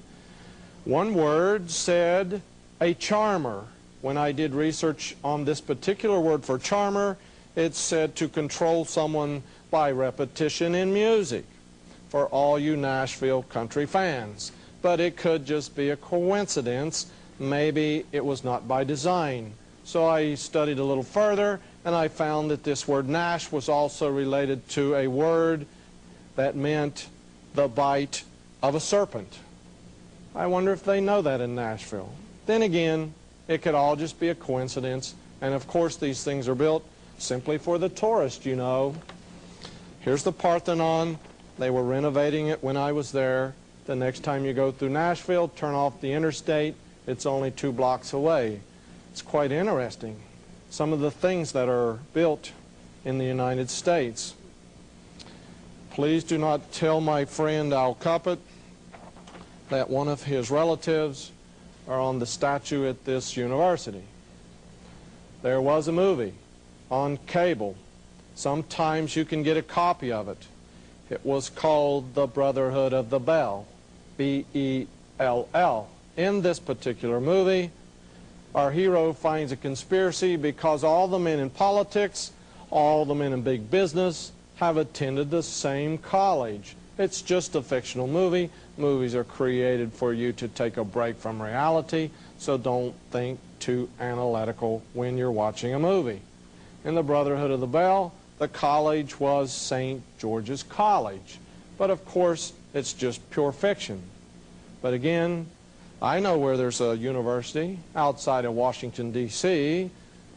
One word said a charmer. When I did research on this particular word for charmer, it said to control someone by repetition in music, for all you Nashville country fans. But it could just be a coincidence. Maybe it was not by design. So I studied a little further, and I found that this word Nash was also related to a word that meant the bite of a serpent. I wonder if they know that in Nashville. Then again, it could all just be a coincidence. And of course, these things are built simply for the tourist, you know. Here's the Parthenon. They were renovating it when I was there. The next time you go through Nashville, turn off the interstate. It's only 2 blocks away. It's quite interesting, some of the things that are built in the United States. Please do not tell my friend Al Cuppet that one of his relatives are on the statue at this university. There was a movie on cable. Sometimes you can get a copy of it. It was called The Brotherhood of the Bell, B-E-L-L. In this particular movie, our hero finds a conspiracy because all the men in politics, all the men in big business have attended the same college. It's just a fictional movie. Movies are created for you to take a break from reality, so don't think too analytical when you're watching a movie. In The Brotherhood of the Bell, the college was St. George's College. But of course, it's just pure fiction. But again, I know where there's a university outside of Washington, D.C.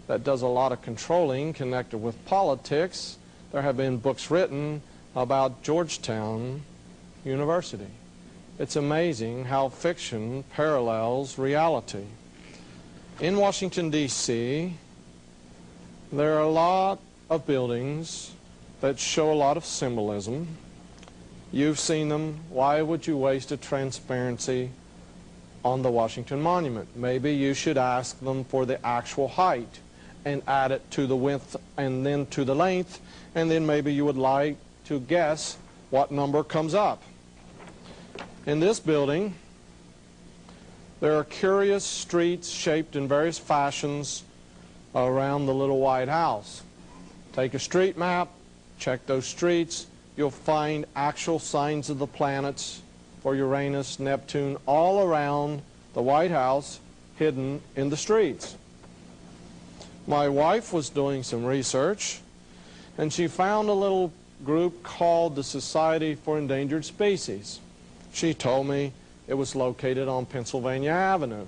that does a lot of controlling connected with politics. There have been books written about Georgetown University. It's amazing how fiction parallels reality. In Washington, D.C., there are a lot of buildings that show a lot of symbolism. You've seen them. Why would you waste a transparency on the Washington Monument? Maybe you should ask them for the actual height and add it to the width and then to the length, and then maybe you would like to guess what number comes up. In this building, There are curious streets shaped in various fashions around the little white house. Take a street map, check those streets, you'll find actual signs of the planets for Uranus, Neptune, all around the White House, hidden in the streets. My wife was doing some research, and she found a little group called the Society for Endangered Species. She told me it was located on Pennsylvania Avenue.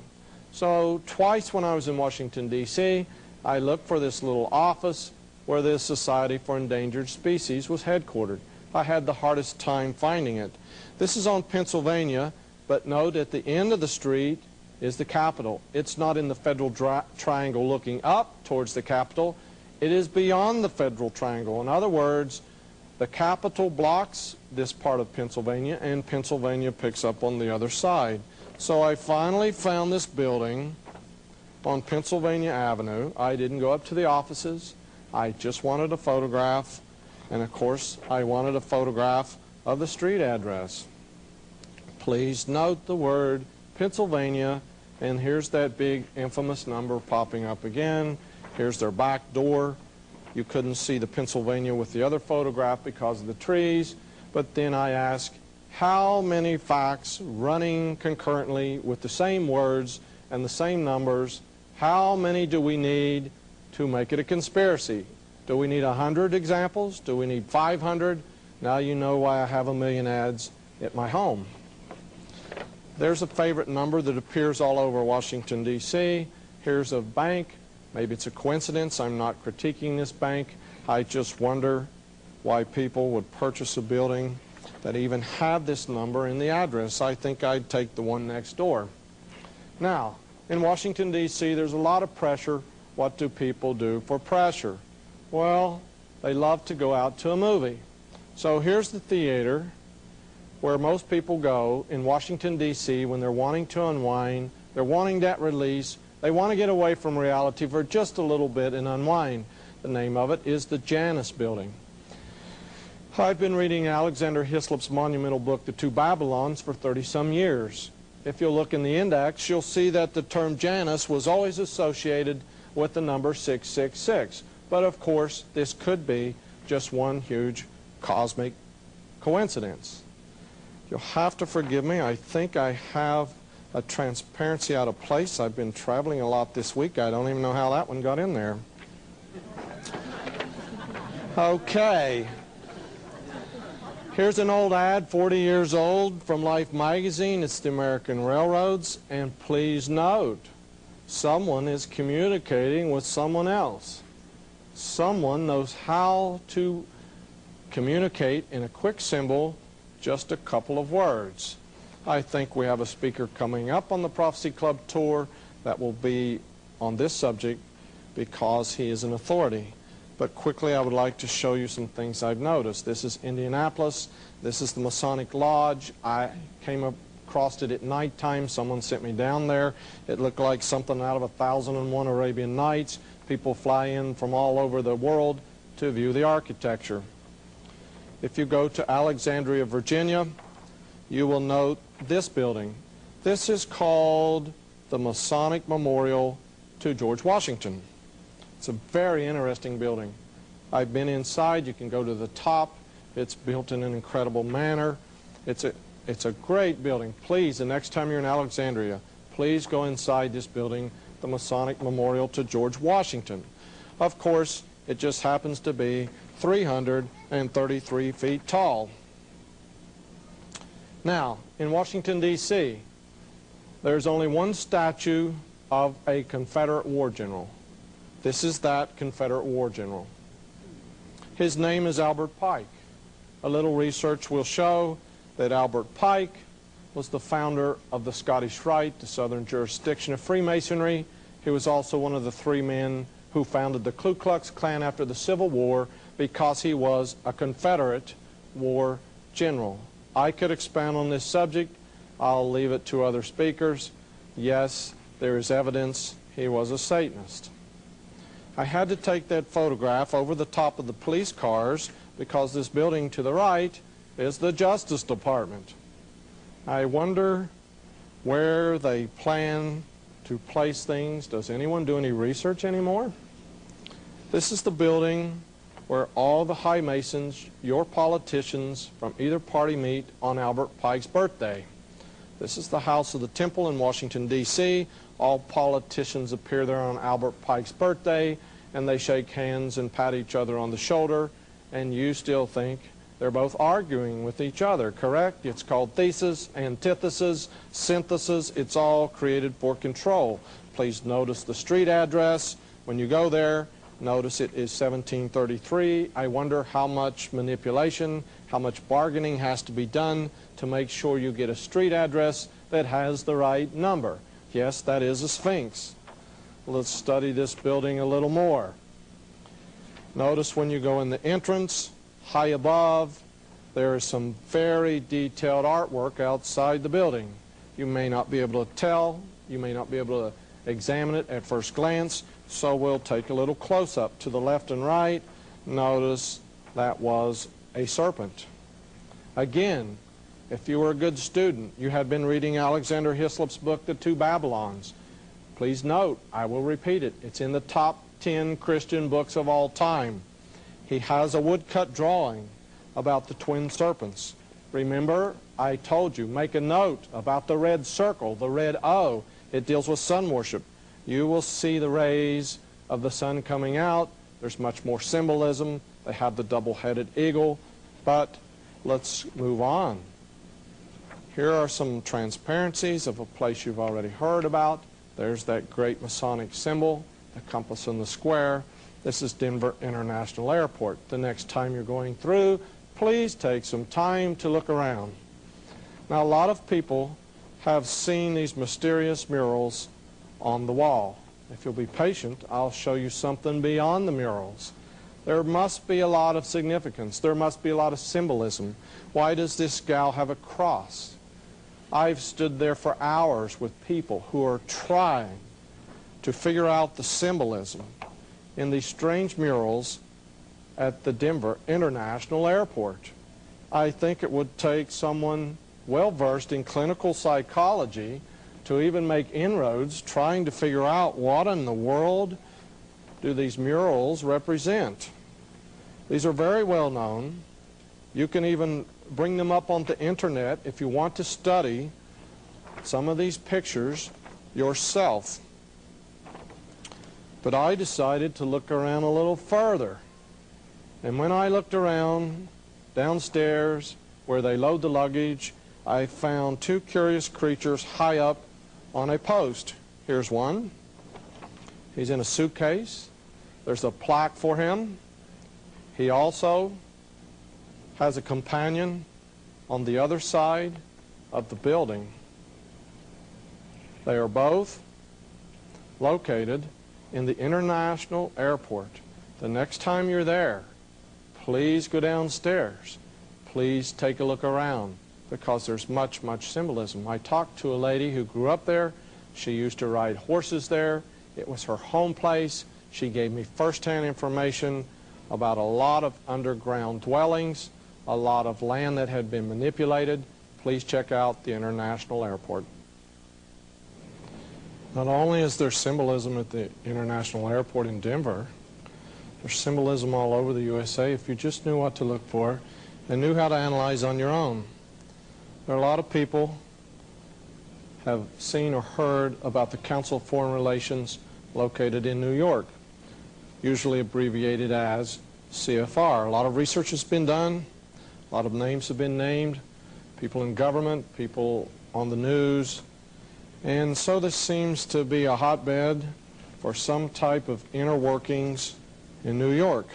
So twice when I was in Washington, D.C., I looked for this little office where the Society for Endangered Species was headquartered. I had the hardest time finding it. This is on Pennsylvania, but note at the end of the street is the Capitol. It's not in the Federal Triangle looking up towards the Capitol. It is beyond the Federal Triangle. In other words, the Capitol blocks this part of Pennsylvania, and Pennsylvania picks up on the other side. So I finally found this building on Pennsylvania Avenue. I didn't go up to the offices. I just wanted a photograph. And of course, I wanted a photograph of the street address. Please note the word Pennsylvania, and here's that big infamous number popping up again. Here's their back door. You couldn't see the Pennsylvania with the other photograph because of the trees. But then I asked, how many facts running concurrently with the same words and the same numbers, how many do we need to make it a conspiracy? Do we need 100 examples? Do we need 500? Now you know why I have 1 million ads at my home. There's a favorite number that appears all over Washington, D.C. Here's a bank. Maybe it's a coincidence. I'm not critiquing this bank. I just wonder why people would purchase a building that even had this number in the address. I think I'd take the one next door. Now, in Washington, D.C., there's a lot of pressure. What do people do for pressure? Well, they love to go out to a movie. So here's the theater where most people go in Washington, D.C. when they're wanting to unwind, they're wanting that release, they want to get away from reality for just a little bit and unwind. The name of it is the Janus Building. I've been reading Alexander Hislop's monumental book, The Two Babylons, for 30-some years. If you'll look in the index, you'll see that the term Janus was always associated with the number 666. But of course, this could be just one huge cosmic coincidence. You'll have to forgive me. I think I have a transparency out of place. I've been traveling a lot this week. I don't even know how that one got in there. Okay. Here's an old ad, 40 years old, from Life magazine. It's the American Railroads. And please note, someone is communicating with someone else. Someone knows how to communicate in a quick symbol, just a couple of words. I think we have a speaker coming up on the Prophecy Club tour that will be on this subject because he is an authority. But quickly, I would like to show you some things I've noticed. This is Indianapolis. This is the Masonic Lodge. I came across it at nighttime. Someone sent me down there. It looked like something out of 1001 Arabian Nights. People fly in from all over the world to view the architecture. If you go to Alexandria, Virginia, you will note this building. This is called the Masonic Memorial to George Washington. It's a very interesting building. I've been inside. You can go to the top. It's built in an incredible manner. It's a great building. Please, the next time you're in Alexandria, please go inside this building, the Masonic Memorial to George Washington. Of course, it just happens to be 333 feet tall. Now, in Washington, D.C., there's only one statue of a Confederate war general. This is that Confederate war general. His name is Albert Pike. A little research will show that Albert Pike was the founder of the Scottish Rite, the southern jurisdiction of Freemasonry. He was also one of the 3 men who founded the Ku Klux Klan after the Civil War because he was a Confederate war general. I could expound on this subject. I'll leave it to other speakers. Yes, there is evidence he was a Satanist. I had to take that photograph over the top of the police cars because this building to the right is the Justice Department. I wonder where they plan to place things. Does anyone do any research anymore? This is the building where all the high masons, your politicians from either party, meet on Albert Pike's birthday. This is the House of the Temple in Washington, D.C. All politicians appear there on Albert Pike's birthday, and they shake hands and pat each other on the shoulder, and you still think they're both arguing with each other, correct? It's called thesis, antithesis, synthesis. It's all created for control. Please notice the street address. When you go there, notice it is 1733. I wonder how much manipulation, how much bargaining has to be done to make sure you get a street address that has the right number. Yes, that is a Sphinx. Let's study this building a little more. Notice when you go in the entrance, high above, there is some very detailed artwork outside the building. You may not be able to tell, you may not be able to examine it at first glance, so we'll take a little close-up to the left and right. Notice that was a serpent. Again, if you were a good student, you had been reading Alexander Hislop's book, The Two Babylons. Please note, I will repeat it, it's in the top 10 Christian books of all time. He has a woodcut drawing about the twin serpents. Remember, I told you, make a note about the red circle, the red O. It deals with sun worship. You will see the rays of the sun coming out. There's much more symbolism. They have the double-headed eagle. But let's move on. Here are some transparencies of a place you've already heard about. There's that great Masonic symbol, the compass and the square. This is Denver International Airport. The next time you're going through, please take some time to look around. Now, a lot of people have seen these mysterious murals on the wall. If you'll be patient, I'll show you something beyond the murals. There must be a lot of significance. There must be a lot of symbolism. Why does this gal have a cross? I've stood there for hours with people who are trying to figure out the symbolism in these strange murals at the Denver International Airport. I think it would take someone well-versed in clinical psychology to even make inroads trying to figure out what in the world do these murals represent. These are very well known. You can even bring them up on the internet if you want to study some of these pictures yourself. But I decided to look around a little further. And when I looked around downstairs where they load the luggage, I found two curious creatures high up on a post. Here's one. He's in a suitcase. There's a plaque for him. He also has a companion on the other side of the building. They are both located in the International Airport. The next time you're there, please go downstairs. Please take a look around, because there's much, much symbolism. I talked to a lady who grew up there. She used to ride horses there. It was her home place. She gave me first-hand information about a lot of underground dwellings, a lot of land that had been manipulated. Please check out the International Airport. Not only is there symbolism at the International Airport in Denver, there's symbolism all over the USA if you just knew what to look for and knew how to analyze on your own. There are a lot of people have seen or heard about the Council of Foreign Relations located in New York, usually abbreviated as CFR. A lot of research has been done, a lot of names have been named, people in government, people on the news, and so this seems to be a hotbed for some type of inner workings in New York.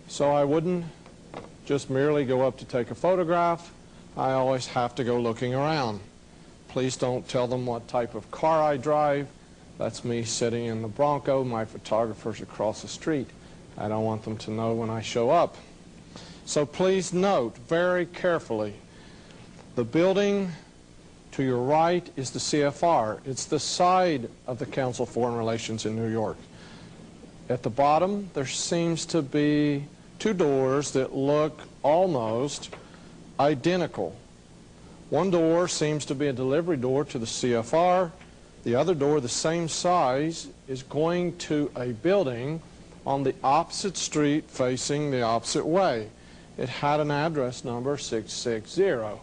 So I wouldn't just merely go up to take a photograph. I always have to go looking around. Please don't tell them what type of car I drive. That's me sitting in the Bronco. My photographer's across the street. I don't want them to know when I show up. So please note very carefully, the building to your right is the CFR. It's the side of the Council of Foreign Relations in New York. At the bottom, there seems to be two doors that look almost identical. One door seems to be a delivery door to the CFR. The other door, the same size, is going to a building on the opposite street facing the opposite way. It had an address number 660.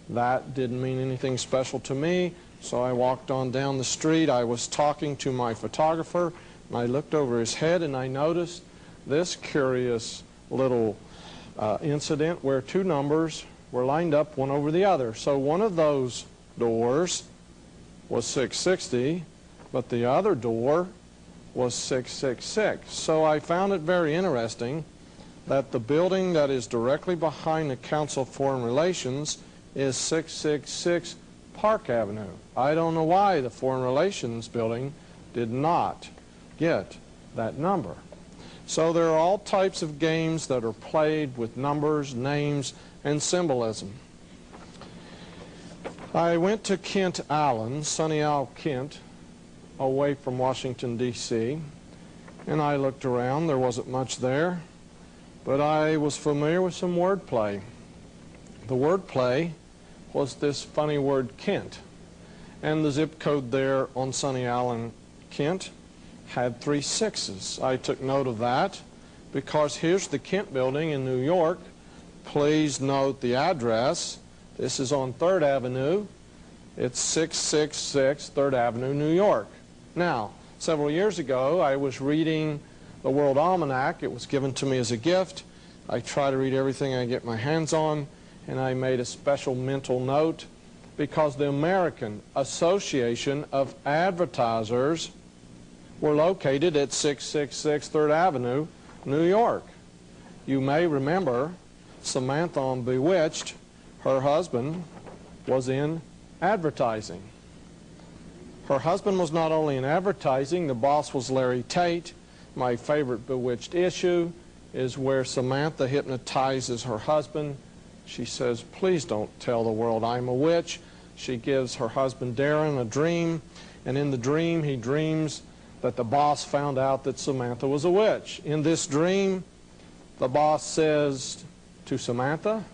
That didn't mean anything special to me, so I walked on down the street. I was talking to my photographer, and I looked over his head, and I noticed this curious little incident where two numbers were lined up one over the other. So one of those doors was 660, but the other door was 666. So I found it very interesting that the building that is directly behind the Council of Foreign Relations is 666 Park Avenue. I don't know why the Foreign Relations building did not get that number. So there are all types of games that are played with numbers, names, and symbolism. I went to Kent Island, Sunny Isle, Kent, away from Washington, D.C., and I looked around. There wasn't much there, but I was familiar with some wordplay. The wordplay was this funny word Kent, and the zip code there on Sunny Island, Kent, had 3 6s. I took note of that because here's the Kent building in New York. Please note the address. This is on 3rd Avenue. It's 666 3rd Avenue, New York. Now, several years ago, I was reading the World Almanac. It was given to me as a gift. I try to read everything I get my hands on, and I made a special mental note because the American Association of Advertisers were located at 666 3rd Avenue, New York. You may remember Samantha on Bewitched, her husband was in advertising. Her husband was not only in advertising, the boss was Larry Tate. My favorite Bewitched issue is where Samantha hypnotizes her husband. She says, "Please don't tell the world I'm a witch." She gives her husband Darren a dream, and in the dream he dreams that the boss found out that Samantha was a witch. In this dream, the boss says to Samantha,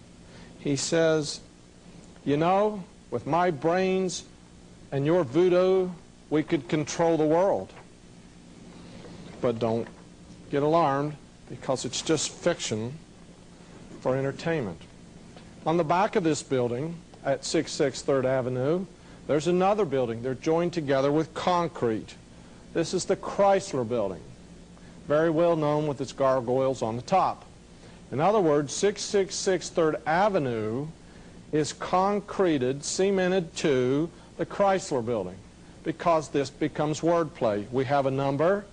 he says, "You know, with my brains and your voodoo, we could control the world." But don't get alarmed, because it's just fiction for entertainment. On the back of this building at 666 3rd Avenue, there's another building. They're joined together with concrete. This is the Chrysler building, very well known with its gargoyles on the top. In other words, 666 3rd Avenue is concreted, cemented to the Chrysler building, because this becomes wordplay. We have a number,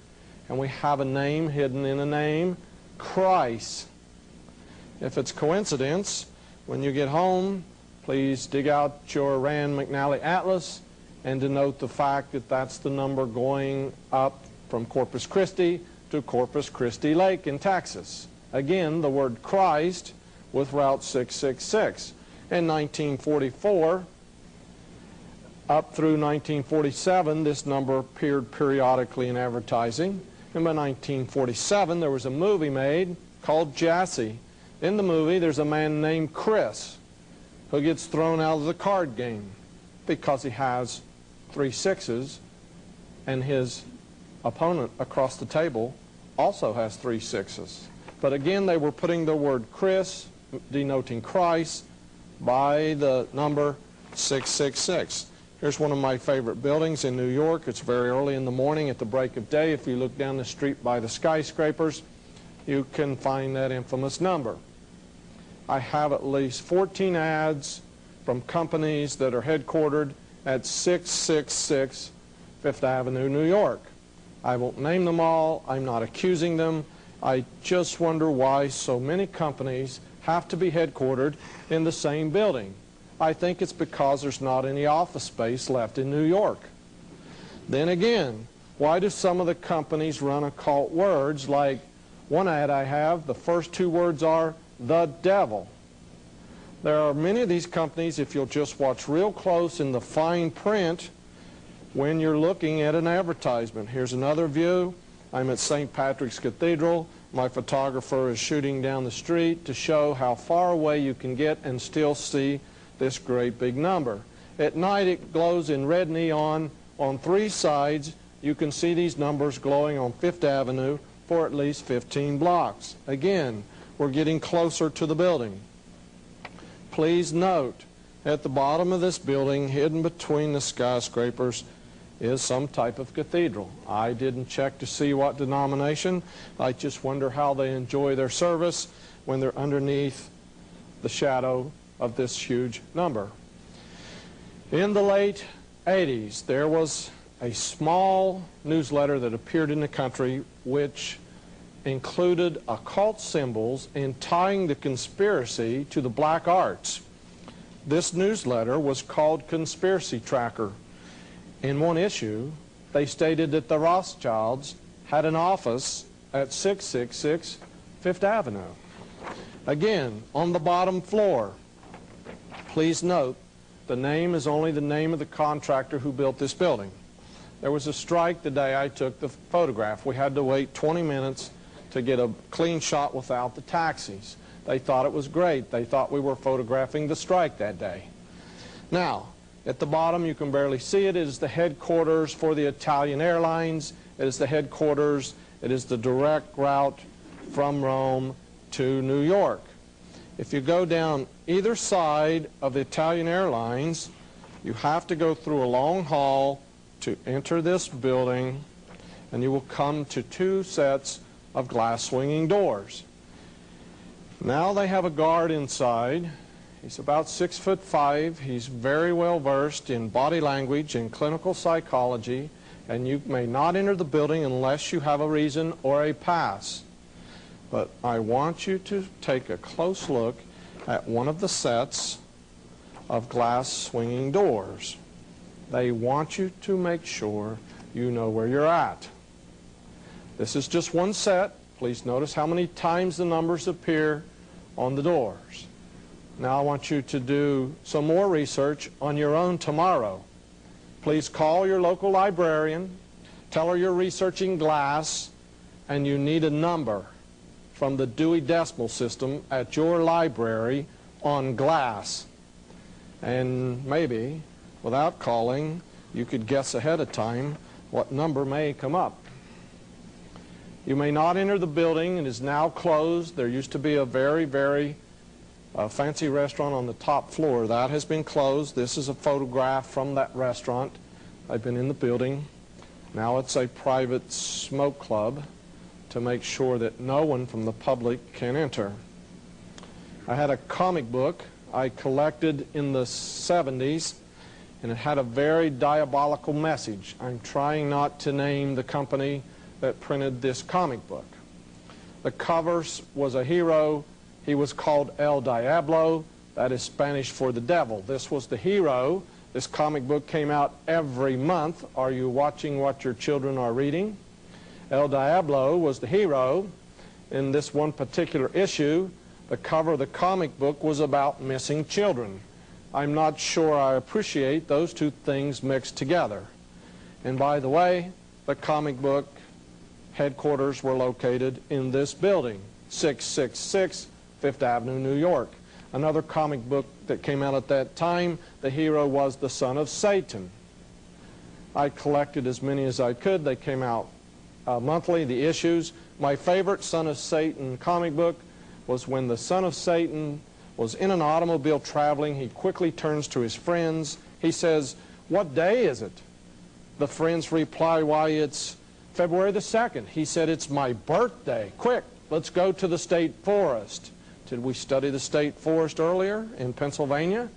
and we have a name hidden in a name, Christ. If it's coincidence, when you get home, please dig out your Rand McNally Atlas and denote the fact that that's the number going up from Corpus Christi to Corpus Christi Lake in Texas. Again, the word Christ with Route 666. In 1944, up through 1947, this number appeared periodically in advertising. And by 1947, there was a movie made called Jassy. In the movie, there's a man named Chris who gets thrown out of the card game because he has 3 6s, and his opponent across the table also has 3 6s. But again, they were putting the word Chris, denoting Christ, by the number 666. Here's one of my favorite buildings in New York. It's very early in the morning at the break of day. If you look down the street by the skyscrapers, you can find that infamous number. I have at least 14 ads from companies that are headquartered at 666 5th Avenue, New York. I won't name them all. I'm not accusing them. I just wonder why so many companies have to be headquartered in the same building. I think it's because there's not any office space left in New York. Then again, why do some of the companies run occult words? Like one ad I have, the first 2 words are the devil. There are many of these companies, if you'll just watch real close in the fine print when you're looking at an advertisement. Here's another view. I'm at St. Patrick's Cathedral. My photographer is shooting down the street to show how far away you can get and still see this great big number. At night it glows in red neon on 3 sides. You can see these numbers glowing on 5th Avenue for at least 15 blocks. Again, we're getting closer to the building. Please note, at the bottom of this building, hidden between the skyscrapers, is some type of cathedral. I didn't check to see what denomination. I just wonder how they enjoy their service when they're underneath the shadow of this huge number. In the late 80s, there was a small newsletter that appeared in the country which included occult symbols and tying the conspiracy to the black arts. This newsletter was called Conspiracy Tracker. In one issue, they stated that the Rothschilds had an office at 666 5th Avenue. Again, on the bottom floor, please note, the name is only the name of the contractor who built this building. There was a strike the day I took the photograph. We had to wait 20 minutes to get a clean shot without the taxis. They thought it was great. They thought we were photographing the strike that day. Now, at the bottom, you can barely see it. It is the headquarters for the Italian Airlines. It is the headquarters. It is the direct route from Rome to New York. If you go down either side of the Italian Airlines, you have to go through a long hall to enter this building, and you will come to 2 sets of glass swinging doors. Now they have a guard inside. He's about 6'5". He's very well versed in body language and clinical psychology, and you may not enter the building unless you have a reason or a pass. But I want you to take a close look at one of the sets of glass swinging doors. They want you to make sure you know where you're at. This is just one set. Please notice how many times the numbers appear on the doors. Now I want you to do some more research on your own tomorrow. Please call your local librarian, tell her you're researching glass, and you need a number from the Dewey Decimal System at your library on glass. And maybe, without calling, you could guess ahead of time what number may come up. You may not enter the building. It is now closed. There used to be a very, very fancy restaurant on the top floor. That has been closed. This is a photograph from that restaurant. I've been in the building. Now it's a private smoke club to make sure that no one from the public can enter. I had a comic book I collected in the 70s, and it had a very diabolical message. I'm trying not to name the company that printed this comic book. The cover was a hero. He was called El Diablo. That is Spanish for the devil. This was the hero. This comic book came out every month. Are you watching what your children are reading? El Diablo was the hero. In this one particular issue, the cover of the comic book was about missing children. I'm not sure I appreciate those two things mixed together. And by the way, the comic book headquarters were located in this building, 666 5th Avenue, New York. Another comic book that came out at that time, the hero was the son of Satan. I collected as many as I could. They came out monthly, the issues. My favorite Son of Satan comic book was when the son of Satan was in an automobile traveling. He quickly turns to his friends. He says, "What day is it?" The friends reply, "Why, it's February the 2nd. He said, "It's my birthday. Quick, let's go to the state forest." Did we study the state forest earlier in Pennsylvania?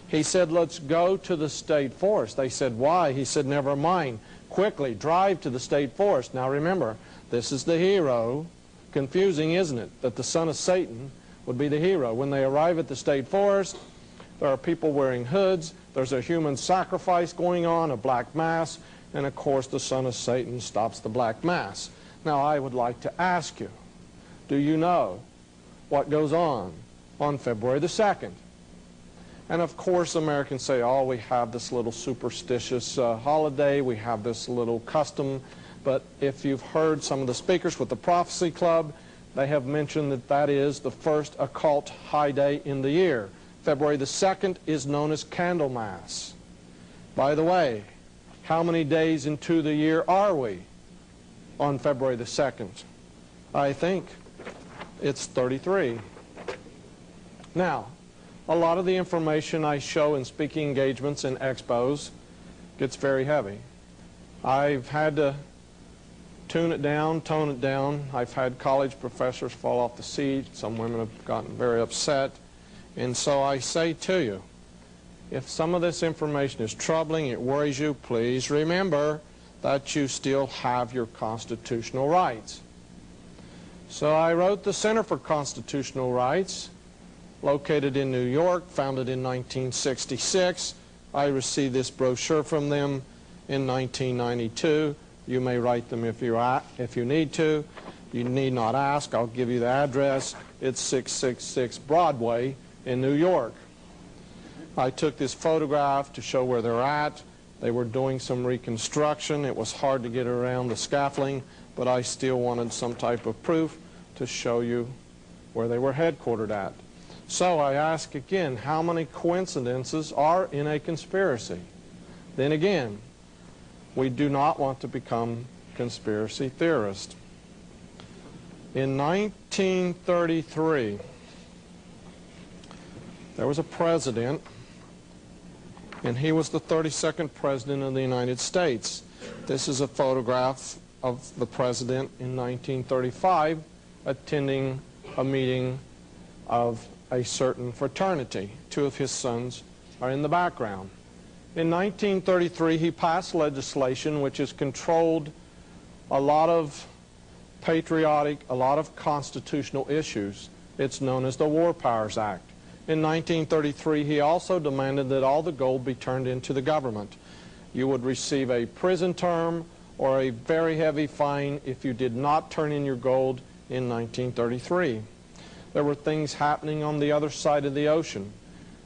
He said, "Let's go to the state forest." They said, "Why?" He said, "Never mind. Quickly, drive to the state forest." Now remember, this is the hero. Confusing, isn't it, that the son of Satan would be the hero? When they arrive at the state forest, there are people wearing hoods. There's a human sacrifice going on, a black mass, and of course the son of Satan stops the black mass. Now I would like to ask you, do you know what goes on February the 2nd? And of course Americans say, oh, we have this little superstitious holiday, we have this little custom. But if you've heard some of the speakers with the Prophecy Club, they have mentioned that that is the first occult high day in the year. February the 2nd is known as Candlemas. By the way, how many days into the year are we on February the 2nd? I think it's 33. Now, a lot of the information I show in speaking engagements and expos gets very heavy. I've had to tune it down, tone it down. I've had college professors fall off the seat. Some women have gotten very upset. And so I say to you, if some of this information is troubling, it worries you, please remember that you still have your constitutional rights. So I wrote the Center for Constitutional Rights, located in New York, founded in 1966. I received this brochure from them in 1992. You may write them if you need to. You need not ask. I'll give you the address. It's 666 Broadway in New York. I took this photograph to show where they're at. They were doing some reconstruction. It was hard to get around the scaffolding, but I still wanted some type of proof to show you where they were headquartered at. So I ask again, how many coincidences are in a conspiracy? Then again, we do not want to become conspiracy theorists. In 1933, there was a president, and he was the 32nd president of the United States. This is a photograph of the president in 1935 attending a meeting of a certain fraternity. Two of his sons are in the background. In 1933, he passed legislation which has controlled a lot of patriotic, a lot of constitutional issues. It's known as the War Powers Act. In 1933, he also demanded that all the gold be turned into the government. You would receive a prison term or a very heavy fine if you did not turn in your gold in 1933. There were things happening on the other side of the ocean.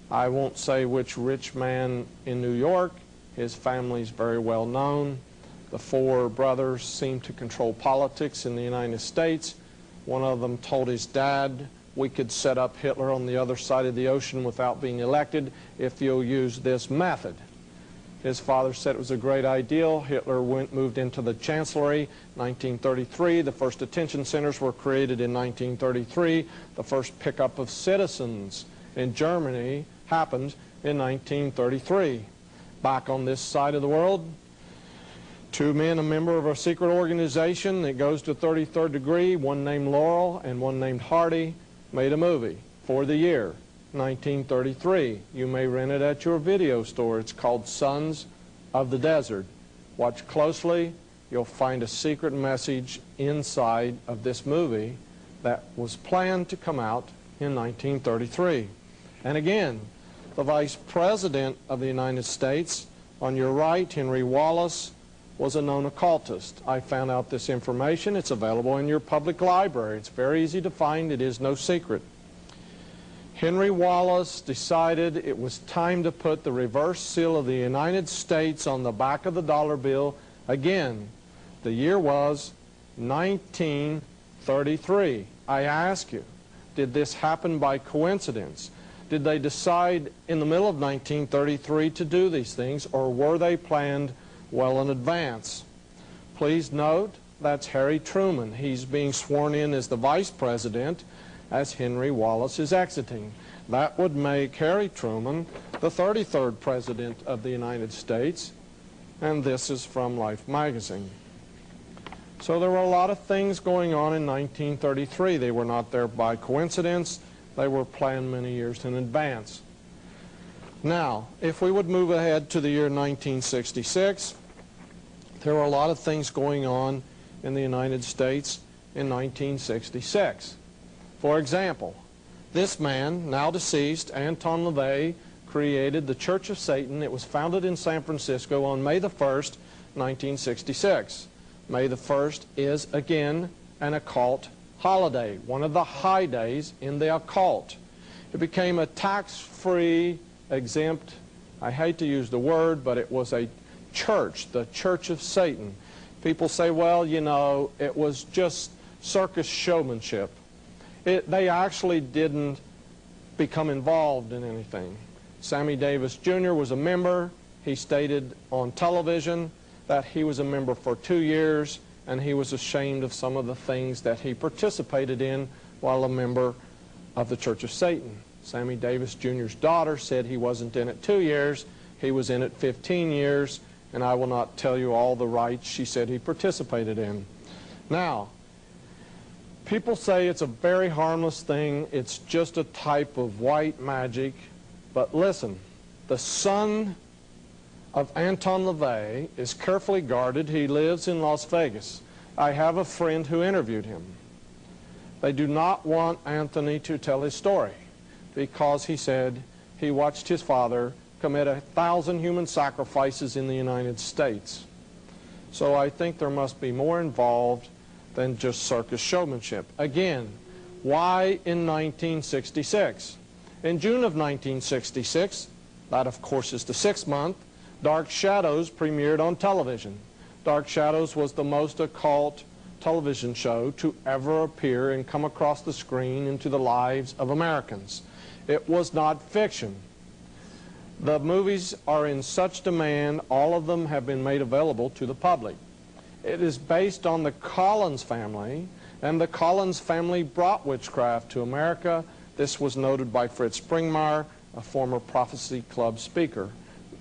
I won't say which rich man in New York. His family's very well known. The four brothers seemed to control politics in the United States. One of them told his dad, we could set up Hitler on the other side of the ocean without being elected if you'll use this method. His father said it was a great idea. Hitler moved into the Chancellery in 1933. The first detention centers were created in 1933. The first pickup of citizens in Germany happened in 1933. Back on this side of the world, two men, a member of a secret organization that goes to 33rd degree, one named Laurel and one named Hardy, made a movie for the year 1933. You may rent it at your video store. It's called Sons of the Desert. Watch closely. You'll find a secret message inside of this movie that was planned to come out in 1933. And again, the Vice President of the United States, on your right, Henry Wallace, was a known occultist. I found out this information. It's available in your public library. It's very easy to find. It is no secret. Henry Wallace decided it was time to put the reverse seal of the United States on the back of the dollar bill. Again, the year was 1933. I ask you, did this happen by coincidence? Did they decide in the middle of 1933 to do these things, or were they planned well in advance? Please note, that's Harry Truman. He's being sworn in as the Vice President as Henry Wallace is exiting. That would make Harry Truman the 33rd President of the United States, and this is from Life magazine. So there were a lot of things going on in 1933. They were not there by coincidence. They were planned many years in advance. Now, if we would move ahead to the year 1966, there were a lot of things going on in the United States in 1966. For example, this man, now deceased, Anton LaVey, created the Church of Satan. It was founded in San Francisco on May the 1st, 1966. May the 1st is, again, an occult holiday, one of the high days in the occult. It became a tax-free, exempt, I hate to use the word, but it was a church, the Church of Satan. People say, well, you know, it was just circus showmanship. They actually didn't become involved in anything. Sammy Davis Jr. was a member. He stated on television that he was a member for 2 years, and he was ashamed of some of the things that he participated in while a member of the Church of Satan. Sammy Davis Jr.'s daughter said he wasn't in it 2 years, he was in it 15 years, and I will not tell you all the rites she said he participated in. Now, people say it's a very harmless thing, it's just a type of white magic, but listen, the son of Anton LaVey is carefully guarded. He lives in Las Vegas. I have a friend who interviewed him. They do not want Anthony to tell his story because he said he watched his father commit 1,000 human sacrifices in the United States. So I think there must be more involved than just circus showmanship. Again, why in 1966? In June of 1966, that of course is the 6th month, Dark Shadows premiered on television. Dark Shadows was the most occult television show to ever appear and come across the screen into the lives of Americans. It was not fiction. The movies are in such demand, all of them have been made available to the public. It is based on the Collins family, and the Collins family brought witchcraft to America. This was noted by Fritz Springmeier, a former Prophecy Club speaker.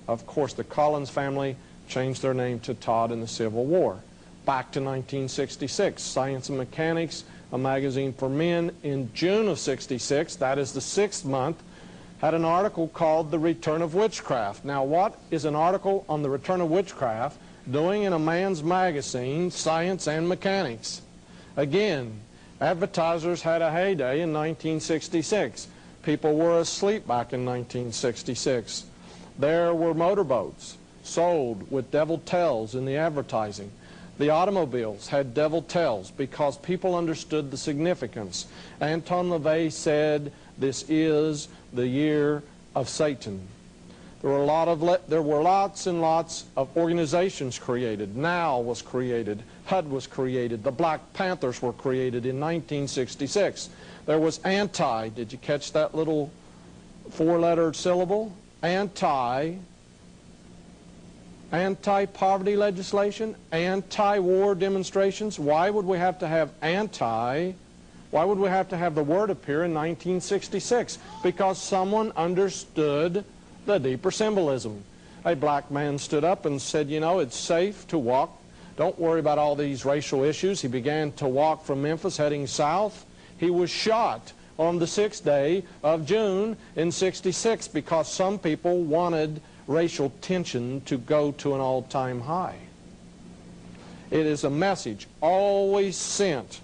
Of course, the Collins family changed their name to Todd in the Civil War. Back to 1966, Science and Mechanics, a magazine for men, in June of '66, that is the 6th month, had an article called The Return of Witchcraft. Now, what is an article on the return of witchcraft doing in a man's magazine, Science and Mechanics? Again, advertisers had a heyday in 1966. People were asleep back in 1966. There were motorboats sold with devil tails in the advertising. The automobiles had devil tails because people understood the significance. Anton LaVey said, this is the year of Satan. There were lots and lots of organizations created. Neal was created. HUD was created. The Black Panthers were created in 1966. There was anti, did you catch that little 4-letter syllable? Anti-poverty legislation, anti-war demonstrations. Why would we have to have anti? Why would we have to have the word appear in 1966? Because someone understood the deeper symbolism. A black man stood up and said, you know, it's safe to walk. Don't worry about all these racial issues. He began to walk from Memphis heading south. He was shot on the 6th day of June in '66 because some people wanted racial tension to go to an all-time high. It is a message always sent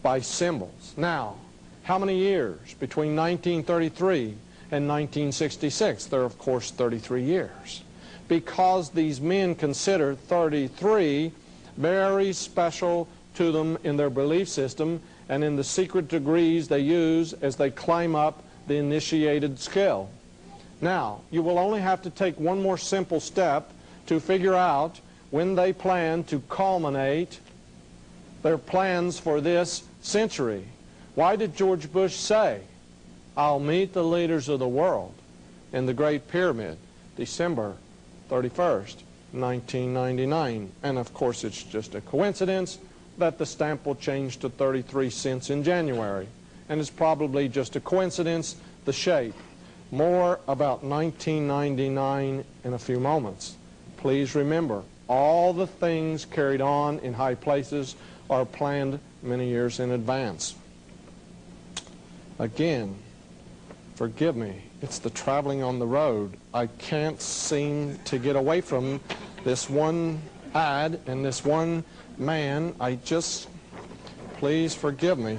by symbols. Now, how many years between 1933 and 1966? There are, of course, 33 years. Because these men consider 33 very special to them in their belief system and in the secret degrees they use as they climb up the initiated scale. Now, you will only have to take one more simple step to figure out when they plan to culminate their plans for this century. Why did George Bush say, I'll meet the leaders of the world in the Great Pyramid, December 31st, 1999? And of course, it's just a coincidence that the stamp will change to 33 cents in January. And it's probably just a coincidence, the shape. More about 1999 in a few moments. Please remember, all the things carried on in high places are planned many years in advance. Again, forgive me, it's the traveling on the road. I can't seem to get away from this one ad and this one man. Please forgive me.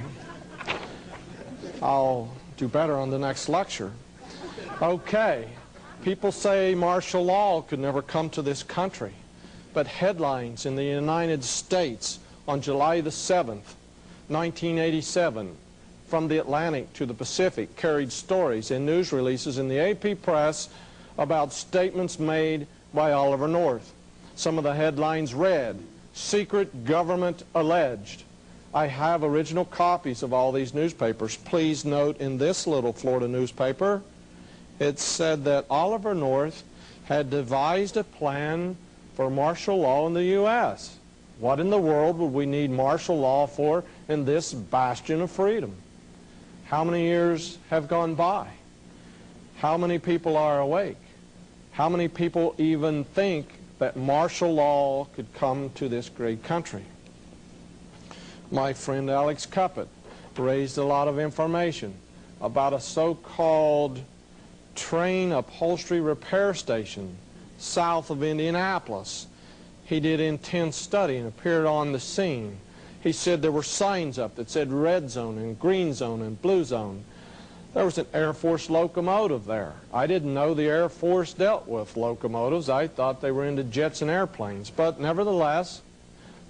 I'll do better on the next lecture. Okay, people say martial law could never come to this country, but headlines in the United States on July the 7th, 1987, from the Atlantic to the Pacific, carried stories and news releases in the AP press about statements made by Oliver North. Some of the headlines read, "Secret Government Alleged." I have original copies of all these newspapers. Please note in this little Florida newspaper, it said that Oliver North had devised a plan for martial law in the U.S. What in the world would we need martial law for in this bastion of freedom? How many years have gone by? How many people are awake? How many people even think that martial law could come to this great country? My friend Alex Cuppet raised a lot of information about a so-called train upholstery repair station south of Indianapolis. He did intense study and appeared on the scene. He said there were signs up that said red zone and green zone and blue zone. There was an Air Force locomotive there. I didn't know the Air Force dealt with locomotives. I thought they were into jets and airplanes. But nevertheless,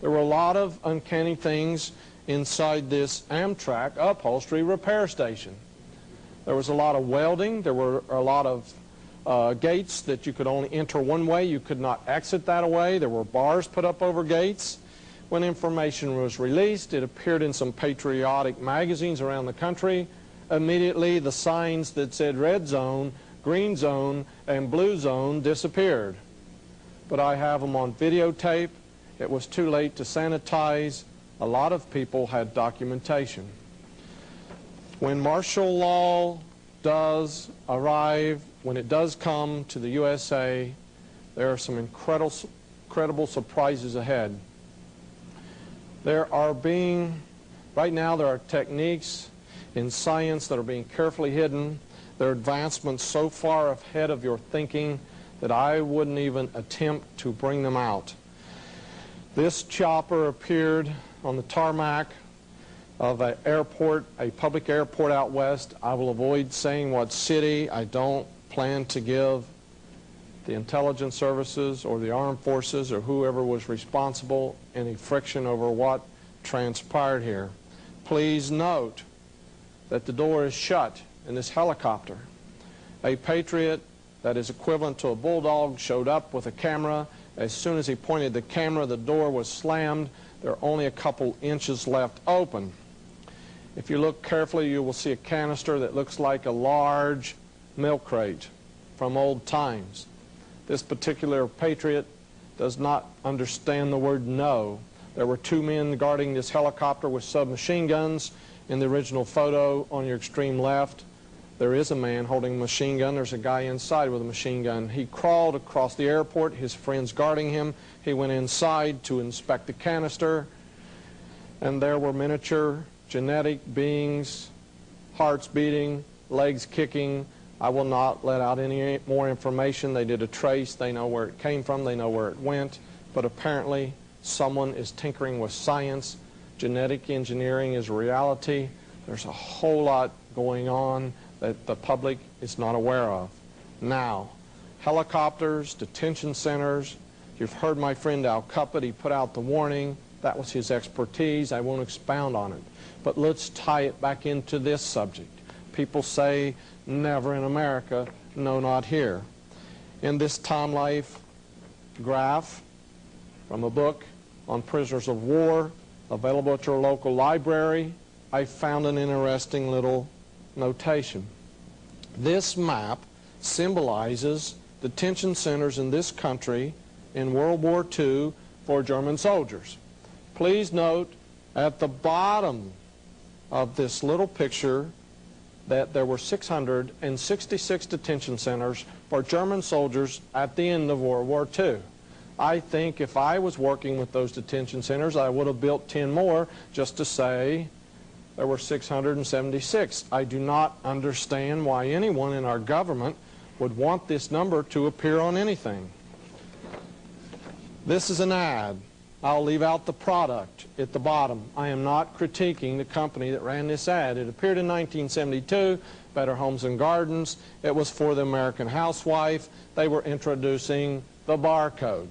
there were a lot of uncanny things inside this Amtrak upholstery repair station. There was a lot of welding. There were a lot of gates that you could only enter one way. You could not exit that way. There were bars put up over gates. When information was released, it appeared in some patriotic magazines around the country. Immediately, the signs that said red zone, green zone, and blue zone disappeared. But I have them on videotape. It was too late to sanitize. A lot of people had documentation. When martial law does arrive, when it does come to the USA, there are some incredible surprises ahead. Right now there are techniques in science that are being carefully hidden. There are advancements so far ahead of your thinking that I wouldn't even attempt to bring them out. This chopper appeared on the tarmac of an airport, a public airport out west. I will avoid saying what city. I don't plan to give the intelligence services or the armed forces or whoever was responsible any friction over what transpired here. Please note that the door is shut in this helicopter. A Patriot that is equivalent to a bulldog showed up with a camera. As soon as he pointed the camera, the door was slammed. There are only a couple inches left open. If you look carefully, you will see a canister that looks like a large milk crate from old times. This particular Patriot does not understand the word no. There were two men guarding this helicopter with submachine guns. In the original photo on your extreme left, there is a man holding a machine gun. There's a guy inside with a machine gun. He crawled across the airport, his friends guarding him. He went inside to inspect the canister, and there were miniature genetic beings, hearts beating, legs kicking. I will not let out any more information. They did a trace. They know where it came from. They know where it went. But apparently someone is tinkering with science. Genetic engineering is reality. There's a whole lot going on that the public is not aware of. Now, helicopters, detention centers. You've heard my friend Al Cuppet. He put out the warning. That was his expertise. I won't expound on it. But let's tie it back into this subject. People say, never in America, no, not here. In this Time Life graph from a book on prisoners of war, available at your local library, I found an interesting little notation. This map symbolizes detention centers in this country in World War II for German soldiers. Please note at the bottom of this little picture that there were 666 detention centers for German soldiers at the end of World War II. I think if I was working with those detention centers, I would have built 10 more just to say there were 676. I do not understand why anyone in our government would want this number to appear on anything. This is an ad. I'll leave out the product at the bottom. I am not critiquing the company that ran this ad. It appeared in 1972, Better Homes and Gardens. It was for the American housewife. They were introducing the barcode.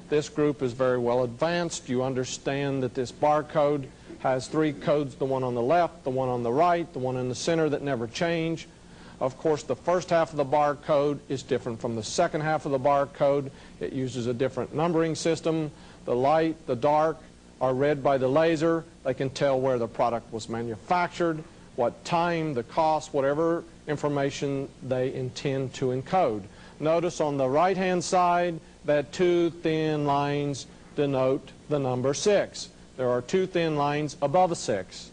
This group is very well advanced. You understand that this barcode has 3 codes, the one on the left, the one on the right, the one in the center that never change. Of course, the first half of the barcode is different from the second half of the barcode. It uses a different numbering system. The light, the dark, are read by the laser. They can tell where the product was manufactured, what time, the cost, whatever information they intend to encode. Notice on the right-hand side that two thin lines denote the number 6. There are two thin lines above a 6.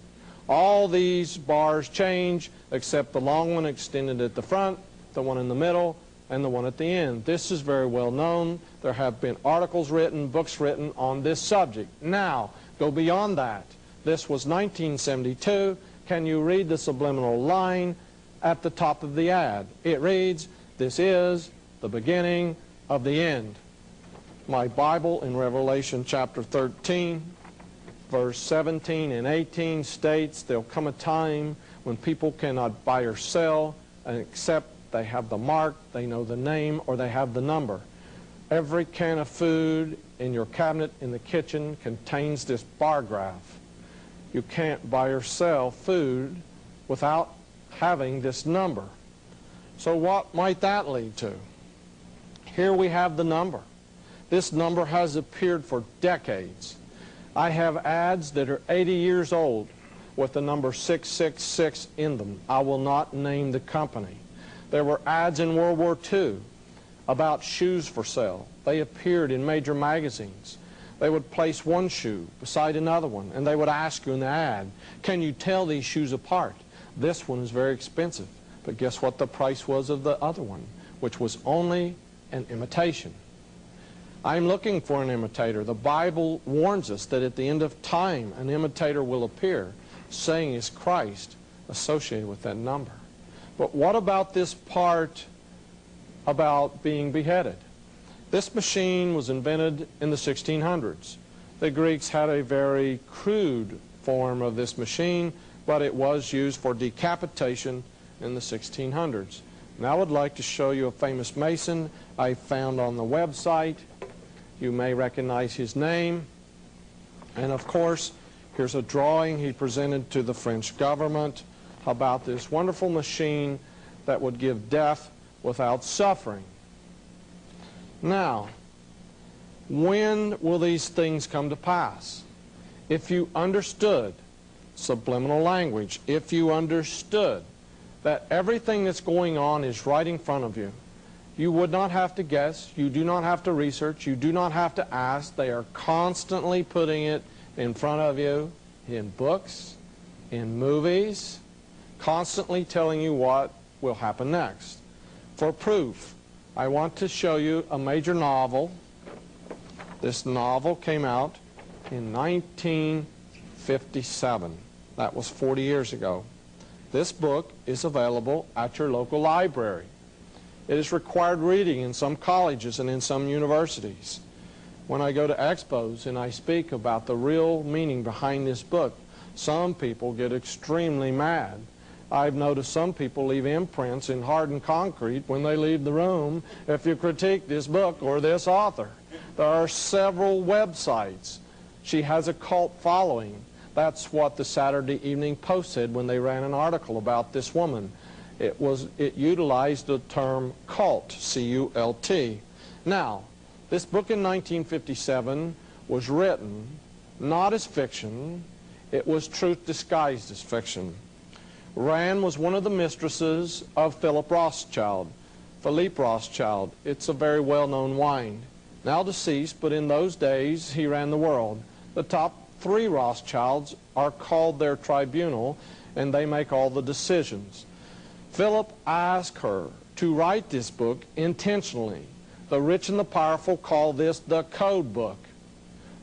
All these bars change except the long one extended at the front, the one in the middle, and the one at the end. This is very well known. There have been articles written, books written on this subject. Now, go beyond that. This was 1972. Can you read the subliminal line at the top of the ad? It reads, "This is the beginning of the end." My Bible in Revelation chapter 13, verse 17 and 18 states, "There'll come a time when people cannot buy or sell except they have the mark, they know the name, or they have the number." Every can of food in your cabinet in the kitchen contains this bar graph. You can't buy or sell food without having this number. So what might that lead to? Here we have the number. This number has appeared for decades. I have ads that are 80 years old with the number 666 in them. I will not name the company. There were ads in World War II about shoes for sale. They appeared in major magazines. They would place one shoe beside another one, and they would ask you in the ad, "Can you tell these shoes apart? This one is very expensive." But guess what the price was of the other one, which was only an imitation. I'm looking for an imitator. The Bible warns us that at the end of time, an imitator will appear, saying is Christ associated with that number. But what about this part about being beheaded? This machine was invented in the 1600s. The Greeks had a very crude form of this machine, but it was used for decapitation in the 1600s. Now I would like to show you a famous Mason I found on the website. You may recognize his name. And of course, here's a drawing he presented to the French government about this wonderful machine that would give death without suffering. Now, when will these things come to pass? If you understood subliminal language, if you understood that everything that's going on is right in front of you, you would not have to guess, you do not have to research, you do not have to ask. They are constantly putting it in front of you in books, in movies, constantly telling you what will happen next. For proof, I want to show you a major novel. This novel came out in 1957. That was 40 years ago. This book is available at your local library. It is required reading in some colleges and in some universities. When I go to expos and I speak about the real meaning behind this book, some people get extremely mad. I've noticed some people leave imprints in hardened concrete when they leave the room if you critique this book or this author. There are several websites. She has a cult following. That's what the Saturday Evening Post said when they ran an article about this woman. It utilized the term cult, C-U-L-T. Now, this book in 1957 was written not as fiction. It was truth disguised as fiction. Ran was one of the mistresses of Philip Rothschild. Philippe Rothschild. It's a very well-known wine. Now deceased, but in those days he ran the world. The top 3 Rothschilds are called their tribunal, and they make all the decisions. Philip asked her to write this book intentionally. The rich and the powerful call this the code book.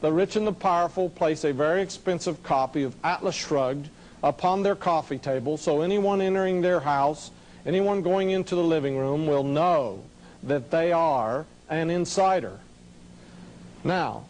The rich and the powerful place a very expensive copy of Atlas Shrugged upon their coffee table, so anyone entering their house, anyone going into the living room will know that they are an insider. Now,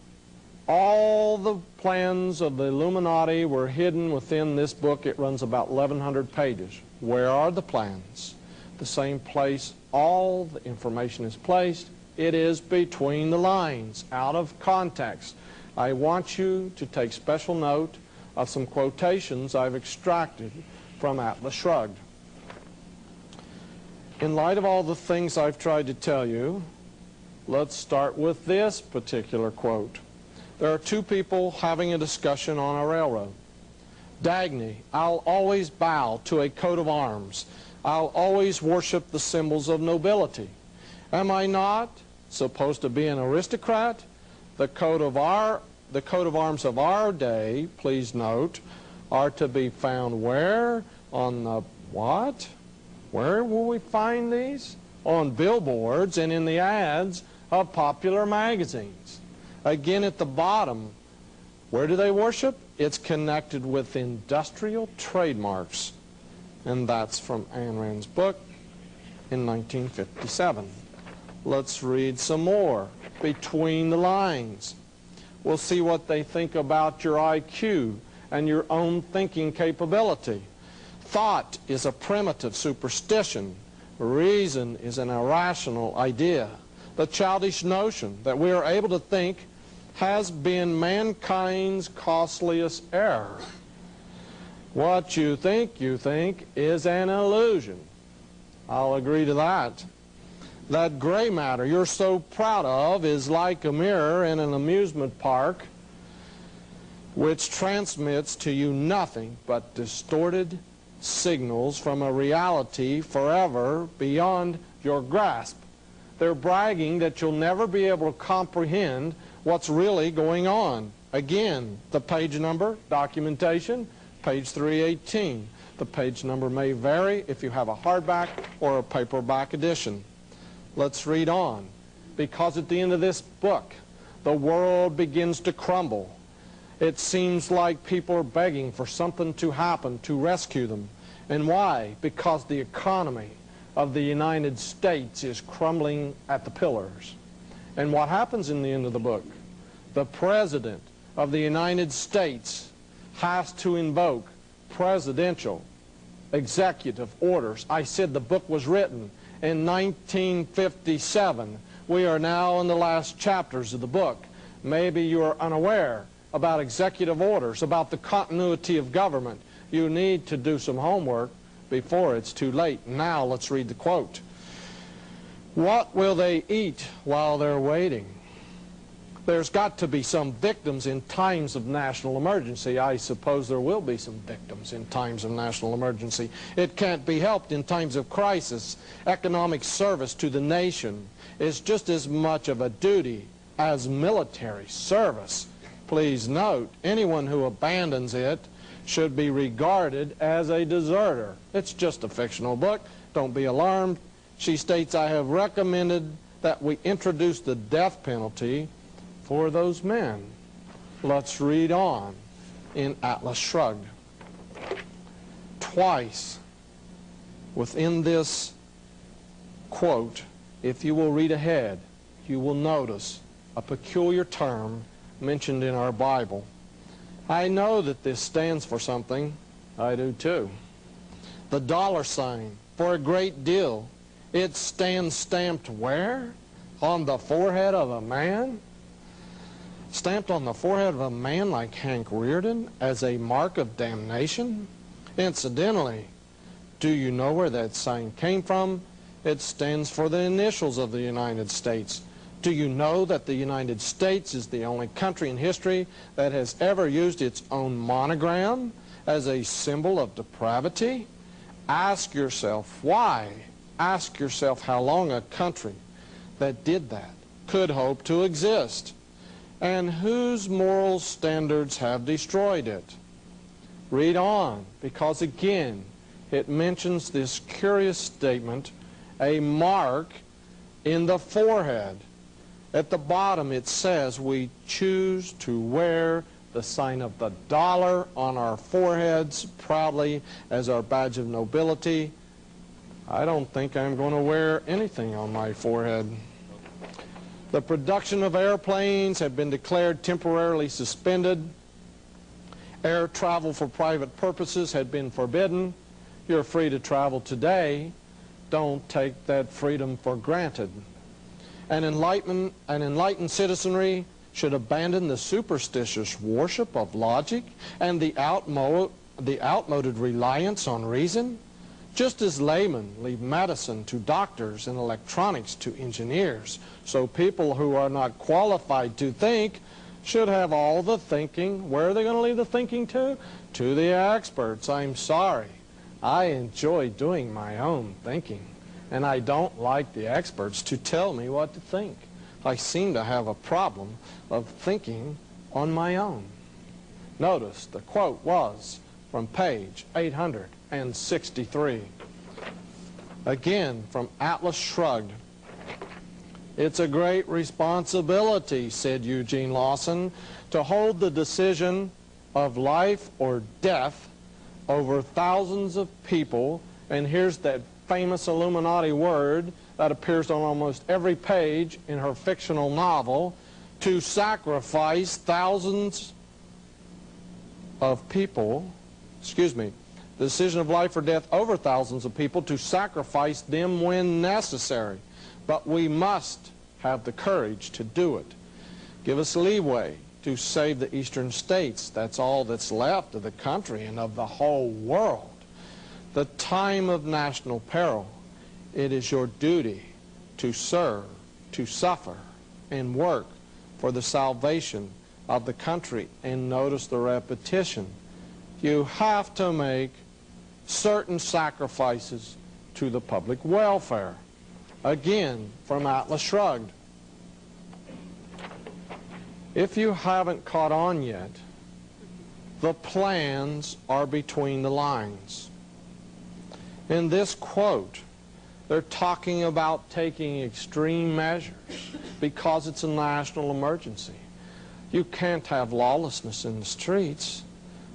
all the plans of the Illuminati were hidden within this book. It runs about 1,100 pages. Where are the plans? The same place all the information is placed. It is between the lines, out of context. I want you to take special note of some quotations I've extracted from Atlas Shrugged. In light of all the things I've tried to tell you, let's start with this particular quote. There are two people having a discussion on a railroad. Dagny, I'll always bow to a coat of arms. I'll always worship the symbols of nobility. Am I not supposed to be an aristocrat? The coat of arms of our day, please note, are to be found where? On the what? Where will we find these? On billboards and in the ads of popular magazines. Again at the bottom, where do they worship? It's connected with industrial trademarks. And that's from Ayn Rand's book in 1957. Let's read some more between the lines. We'll see what they think about your IQ and your own thinking capability. Thought is a primitive superstition. Reason is an irrational idea. The childish notion that we are able to think has been mankind's costliest error. What you think is an illusion. I'll agree to that. That gray matter you're so proud of is like a mirror in an amusement park which transmits to you nothing but distorted signals from a reality forever beyond your grasp. They're bragging that you'll never be able to comprehend what's really going on. Again, the page number, documentation, page 318. The page number may vary if you have a hardback or a paperback edition. Let's read on, because at the end of this book, the world begins to crumble. It seems like people are begging for something to happen to rescue them. And why? Because the economy of the United States is crumbling at the pillars. And what happens in the end of the book? The President of the United States has to invoke presidential executive orders. I said the book was written in 1957. We are now in the last chapters of the book. Maybe you are unaware about executive orders, about the continuity of government. You need to do some homework before it's too late. Now let's read the quote. What will they eat while they're waiting? There's got to be some victims in times of national emergency. I suppose there will be some victims in times of national emergency. It can't be helped in times of crisis. Economic service to the nation is just as much of a duty as military service. Please note, anyone who abandons it should be regarded as a deserter. It's just a fictional book. Don't be alarmed. She states, I have recommended that we introduce the death penalty for those men. Let's read on in Atlas Shrugged. Twice within this quote, if you will read ahead, you will notice a peculiar term mentioned in our Bible. I know that this stands for something. I do too. The dollar sign, for a great deal. It stands stamped where? On the forehead of a man? Stamped on the forehead of a man like Hank Reardon as a mark of damnation? Incidentally, do you know where that sign came from? It stands for the initials of the United States. Do you know that the United States is the only country in history that has ever used its own monogram as a symbol of depravity? Ask yourself why. Ask yourself how long a country that did that could hope to exist, and whose moral standards have destroyed it. Read on, because again, it mentions this curious statement, a mark in the forehead. At the bottom it says we choose to wear the sign of the dollar on our foreheads proudly as our badge of nobility. I don't think I'm going to wear anything on my forehead. The production of airplanes had been declared temporarily suspended. Air travel for private purposes had been forbidden. You're free to travel today. Don't take that freedom for granted. An enlightened citizenry should abandon the superstitious worship of logic and the outmoded reliance on reason, just as laymen leave medicine to doctors and electronics to engineers. So people who are not qualified to think should have all the thinking. Where are they going to leave the thinking to? To the experts. I'm sorry. I enjoy doing my own thinking, and I don't like the experts to tell me what to think. I seem to have a problem of thinking on my own. Notice the quote was from page 863. Again, from Atlas Shrugged. It's a great responsibility, said Eugene Lawson, to hold the decision of life or death over thousands of people, and here's that famous Illuminati word that appears on almost every page in her fictional novel, to sacrifice thousands of people, the decision of life or death over thousands of people, to sacrifice them when necessary. But we must have the courage to do it. Give us leeway to save the eastern states. That's all that's left of the country and of the whole world. The time of national peril, it is your duty to serve, to suffer, and work for the salvation of the country. And notice the repetition. You have to make certain sacrifices to the public welfare. Again, from Atlas Shrugged. If you haven't caught on yet, the plans are between the lines. In this quote, they're talking about taking extreme measures because it's a national emergency. You can't have lawlessness in the streets,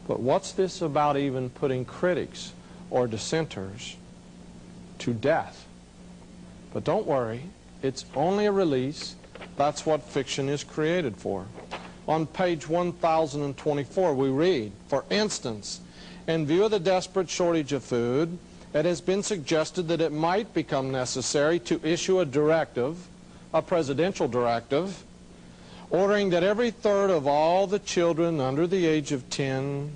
but what's this about even putting critics or dissenters to death? But don't worry, it's only a release. That's what fiction is created for. On page 1024 we read, for instance, in view of the desperate shortage of food, it has been suggested that it might become necessary to issue a directive, a presidential directive, ordering that every third of all the children under the age of 10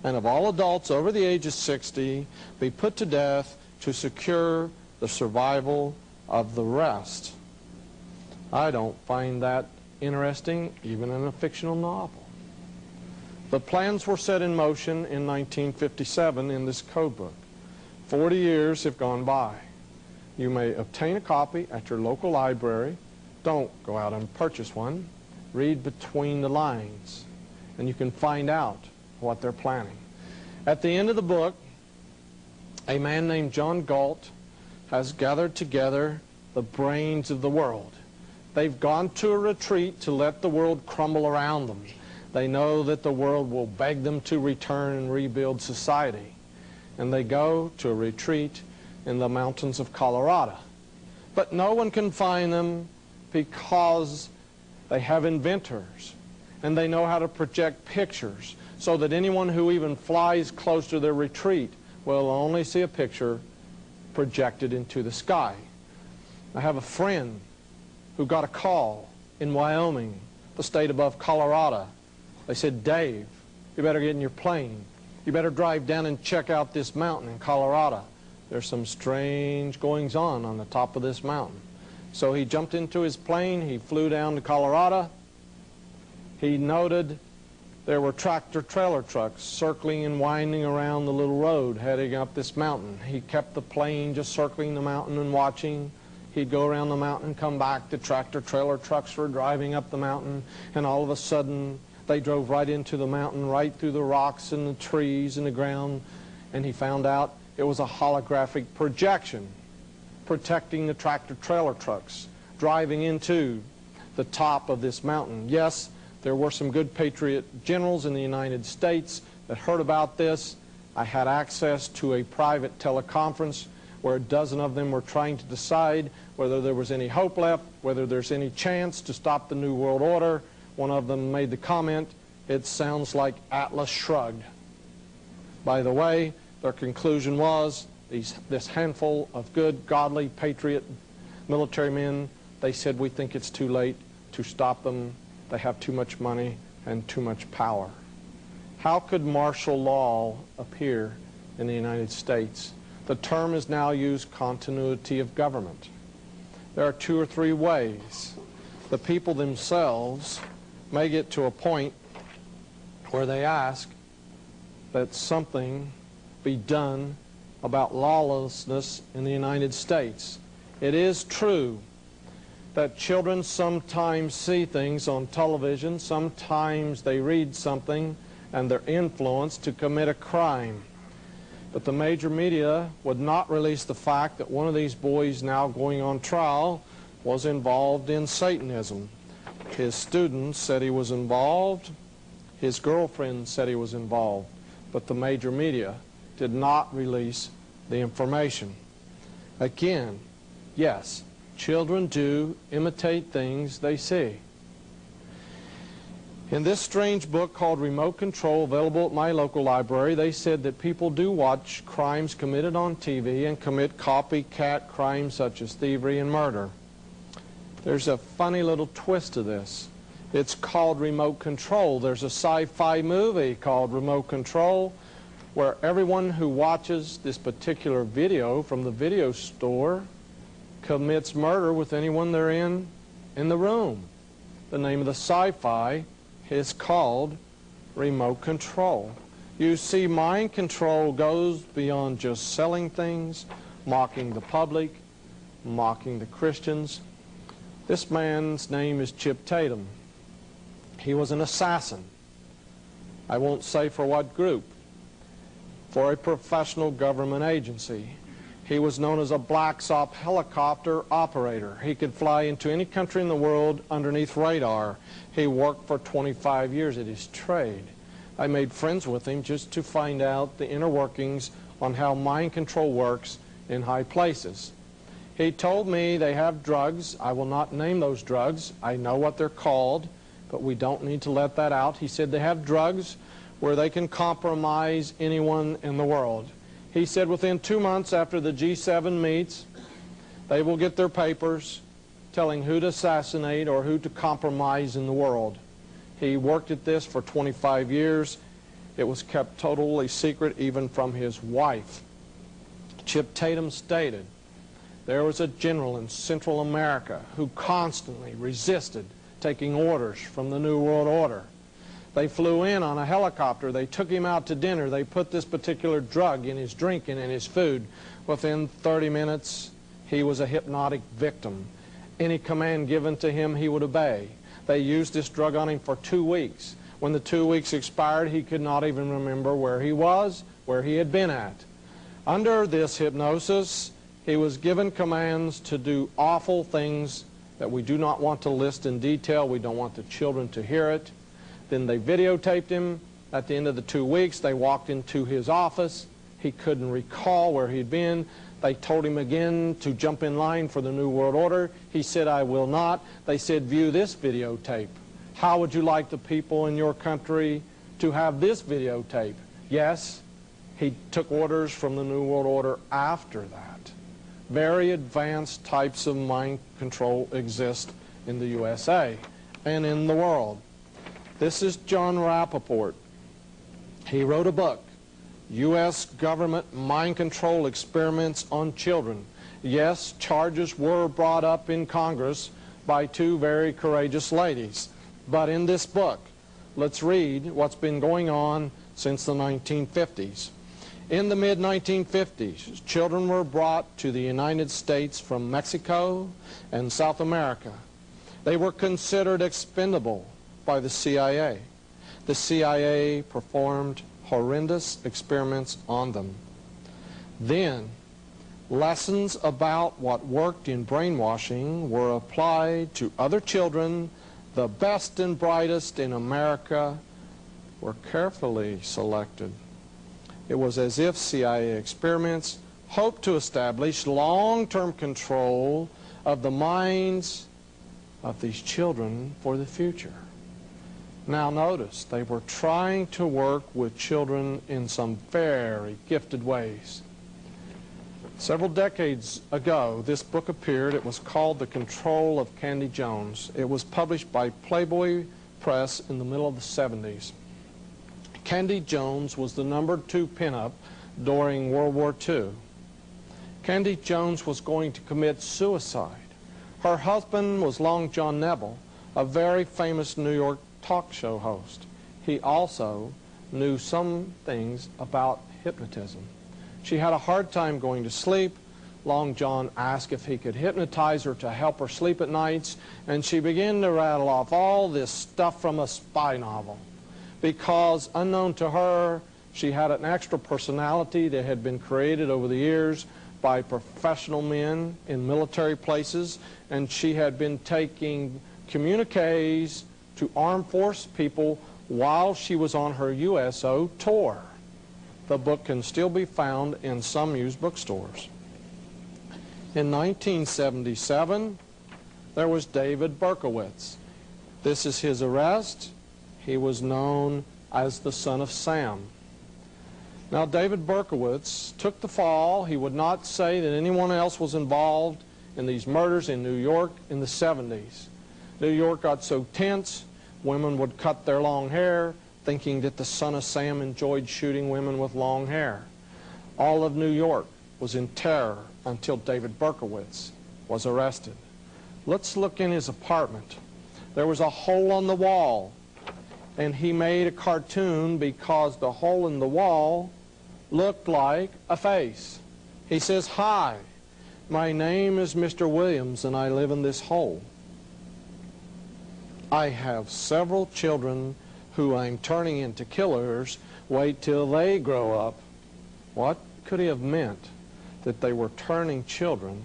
and of all adults over the age of 60 be put to death to secure the survival of the rest. I don't find that interesting, even in a fictional novel. The plans were set in motion in 1957 in this code book. 40 years have gone by. You may obtain a copy at your local library. Don't go out and purchase one. Read between the lines, and you can find out what they're planning. At the end of the book, a man named John Galt has gathered together the brains of the world. They've gone to a retreat to let the world crumble around them. They know that the world will beg them to return and rebuild society. And they go to a retreat in the mountains of Colorado. But no one can find them because they have inventors and they know how to project pictures so that anyone who even flies close to their retreat will only see a picture projected into the sky. I have a friend who got a call in Wyoming, the state above Colorado. They said, Dave, you better get in your plane. You better drive down and check out this mountain in Colorado. There's some strange goings-on the top of this mountain. So he jumped into his plane. He flew down to Colorado. He noted there were tractor-trailer trucks circling and winding around the little road heading up this mountain. He kept the plane just circling the mountain and watching. He'd go around the mountain and come back. The tractor-trailer trucks were driving up the mountain, and all of a sudden they drove right into the mountain, right through the rocks and the trees and the ground, and he found out it was a holographic projection protecting the tractor-trailer trucks driving into the top of this mountain. Yes, there were some good patriot generals in the United States that heard about this. I had access to a private teleconference where a dozen of them were trying to decide whether there was any hope left, whether there's any chance to stop the New World Order. One of them made the comment, it sounds like Atlas Shrugged. By the way, their conclusion was this handful of good, godly, patriot military men, they said, we think it's too late to stop them. They have too much money and too much power. How could martial law appear in the United States? The term is now used continuity of government. There are two or three ways. The people themselves may get to a point where they ask that something be done about lawlessness in the United States. It is true that children sometimes see things on television, sometimes they read something and they're influenced to commit a crime. But the major media would not release the fact that one of these boys now going on trial was involved in Satanism. His students said he was involved, his girlfriend said he was involved, but the major media did not release the information. Again, yes, children do imitate things they see. In this strange book called Remote Control, available at my local library, they said that people do watch crimes committed on TV and commit copycat crimes such as thievery and murder. There's a funny little twist to this. It's called Remote Control. There's a sci-fi movie called Remote Control where everyone who watches this particular video from the video store commits murder with anyone they're in the room. The name of the sci-fi is called Remote Control. You see, mind control goes beyond just selling things, mocking the public, mocking the Christians. This man's name is Chip Tatum. He was an assassin. I won't say for what group. For a professional government agency. He was known as a Black Ops helicopter operator. He could fly into any country in the world underneath radar. He worked for 25 years at his trade. I made friends with him just to find out the inner workings on how mind control works in high places. He told me they have drugs. I will not name those drugs. I know what they're called, but we don't need to let that out. He said they have drugs where they can compromise anyone in the world. He said within 2 months after the G7 meets, they will get their papers telling who to assassinate or who to compromise in the world. He worked at this for 25 years. It was kept totally secret even from his wife. Chip Tatum stated, there was a general in Central America who constantly resisted taking orders from the New World Order. They flew in on a helicopter. They took him out to dinner. They put this particular drug in his drink and in his food. Within 30 minutes, he was a hypnotic victim. Any command given to him, he would obey. They used this drug on him for 2 weeks. When the 2 weeks expired, he could not even remember where he was, where he had been at. Under this hypnosis, he was given commands to do awful things that we do not want to list in detail. We don't want the children to hear it. Then they videotaped him. At the end of the 2 weeks, they walked into his office. He couldn't recall where he'd been. They told him again to jump in line for the New World Order. He said, I will not. They said, view this videotape. How would you like the people in your country to have this videotape? Yes, he took orders from the New World Order after that. Very advanced types of mind control exist in the USA and in the world. This is John Rappaport. He wrote a book, U.S. Government Mind Control Experiments on Children. Yes, charges were brought up in Congress by 2 very courageous ladies. But in this book, let's read what's been going on since the 1950s. In the mid-1950s, children were brought to the United States from Mexico and South America. They were considered expendable by the CIA. The CIA performed horrendous experiments on them. Then, lessons about what worked in brainwashing were applied to other children. The best and brightest in America were carefully selected. It was as if CIA experiments hoped to establish long-term control of the minds of these children for the future. Now notice, they were trying to work with children in some very gifted ways. Several decades ago, this book appeared. It was called The Control of Candy Jones. It was published by Playboy Press in the middle of the 70s. Candy Jones was the #2 pinup during World War II. Candy Jones was going to commit suicide. Her husband was Long John Neville, a very famous New York talk show host. He also knew some things about hypnotism. She had a hard time going to sleep. Long John asked if he could hypnotize her to help her sleep at nights, and she began to rattle off all this stuff from a spy novel. Because, unknown to her, she had an extra personality that had been created over the years by professional men in military places, and she had been taking communiques to armed force people while she was on her USO tour. The book can still be found in some used bookstores. In 1977, there was David Berkowitz. This is his arrest. He was known as the Son of Sam. Now, David Berkowitz took the fall. He would not say that anyone else was involved in these murders in New York in the 70s. New York got so tense, women would cut their long hair, thinking that the Son of Sam enjoyed shooting women with long hair. All of New York was in terror until David Berkowitz was arrested. Let's look in his apartment. There was a hole on the wall, and he made a cartoon because the hole in the wall looked like a face. He says, "Hi, my name is Mr. Williams, and I live in this hole. I have several children who I'm turning into killers. Wait till they grow up." What could he have meant? That they were turning children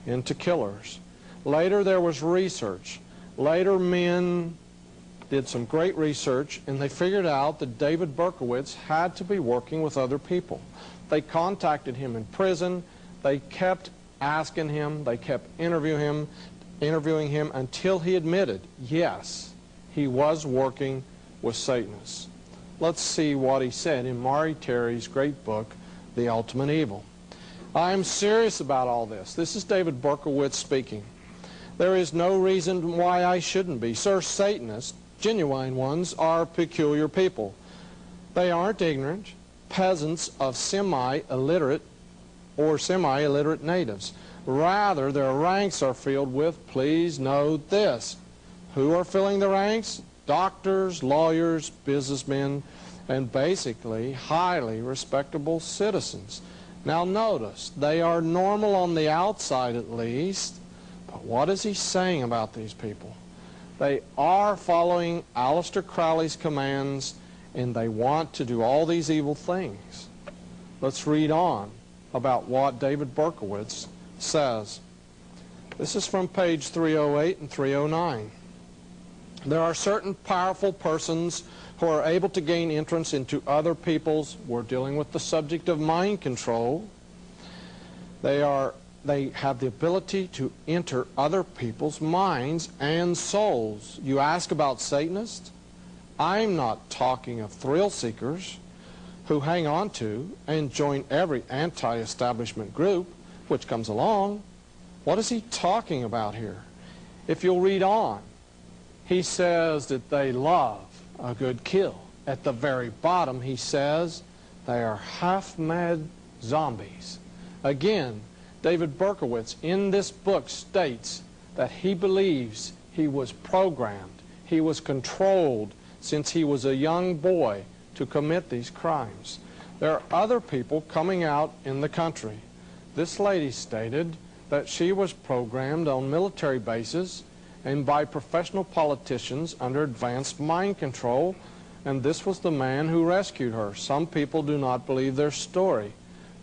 into killers. Later there was research. Later men did some great research, and they figured out that David Berkowitz had to be working with other people. They contacted him in prison. They kept asking him. They kept interviewing him until he admitted, yes, he was working with Satanists. Let's see what he said in Maury Terry's great book, The Ultimate Evil. "I'm serious about all this." This is David Berkowitz speaking. "There is no reason why I shouldn't be. Sir, Satanists, genuine ones, are peculiar people. They aren't ignorant peasants of semi-illiterate or semi-illiterate natives. Rather, their ranks are filled with," please note this, who are filling the ranks? Doctors, lawyers, businessmen, and basically highly respectable citizens. Now notice, they are normal on the outside at least, but what is he saying about these people? They are following Aleister Crowley's commands, and they want to do all these evil things. Let's read on about what David Berkowitz says. This is from page 308 and 309. "There are certain powerful persons who are able to gain entrance into other people's," we're dealing with the subject of mind control, they have the ability to enter other people's minds and souls. You ask about Satanists? I'm not talking of thrill seekers who hang on to and join every anti-establishment group which comes along. What is he talking about here? If you'll read on, he says that they love a good kill. At the very bottom, he says they are half-mad zombies. Again, David Berkowitz in this book states that he believes he was programmed, he was controlled since he was a young boy to commit these crimes. There are other people coming out in the country. This lady stated that she was programmed on military bases and by professional politicians under advanced mind control, and this was the man who rescued her. Some people do not believe their story.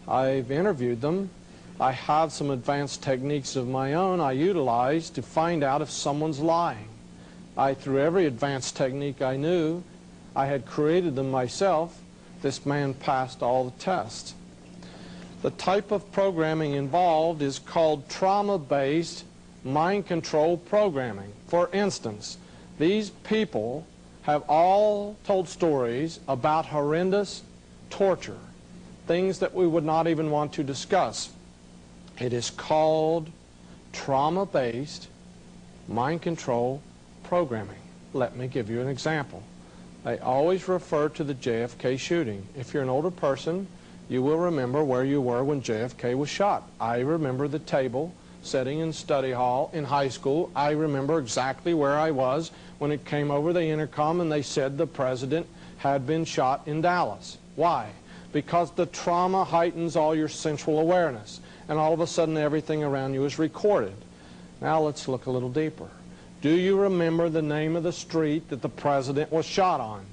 I've interviewed them. I have some advanced techniques of my own I utilize to find out if someone's lying. Through every advanced technique I knew, I had created them myself. This man passed all the tests. The type of programming involved is called trauma-based mind control programming. For instance, these people have all told stories about horrendous torture, things that we would not even want to discuss. It is called trauma-based mind control programming. Let me give you an example. They always refer to the JFK shooting. If you're an older person, you will remember where you were when JFK was shot. I remember the table sitting in study hall in high school. I remember exactly where I was when it came over the intercom and they said the president had been shot in Dallas. Why? Because the trauma heightens all your sensual awareness, and all of a sudden everything around you is recorded. Now let's look a little deeper. Do you remember the name of the street that the president was shot on?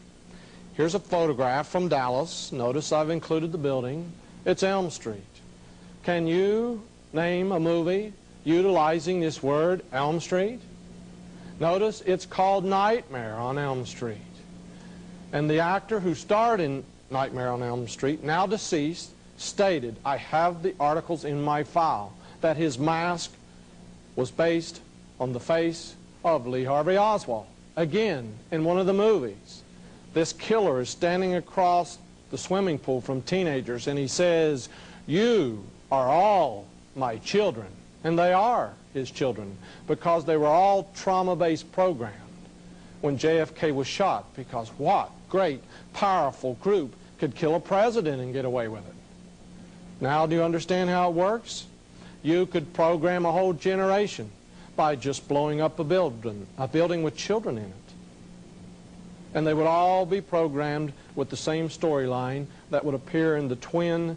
Here's a photograph from Dallas. Notice I've included the building. It's Elm Street. Can you name a movie utilizing this word, Elm Street? Notice it's called Nightmare on Elm Street. And the actor who starred in Nightmare on Elm Street, now deceased, stated, I have the articles in my file, that his mask was based on the face of Lee Harvey Oswald. Again, in one of the movies, this killer is standing across the swimming pool from teenagers and he says, you are all my children. And they are his children because they were all trauma-based programmed when JFK was shot, because what great, powerful group could kill a president and get away with it? Now do you understand how it works? You could program a whole generation by just blowing up a building with children in it. And they would all be programmed with the same storyline that would appear in the twin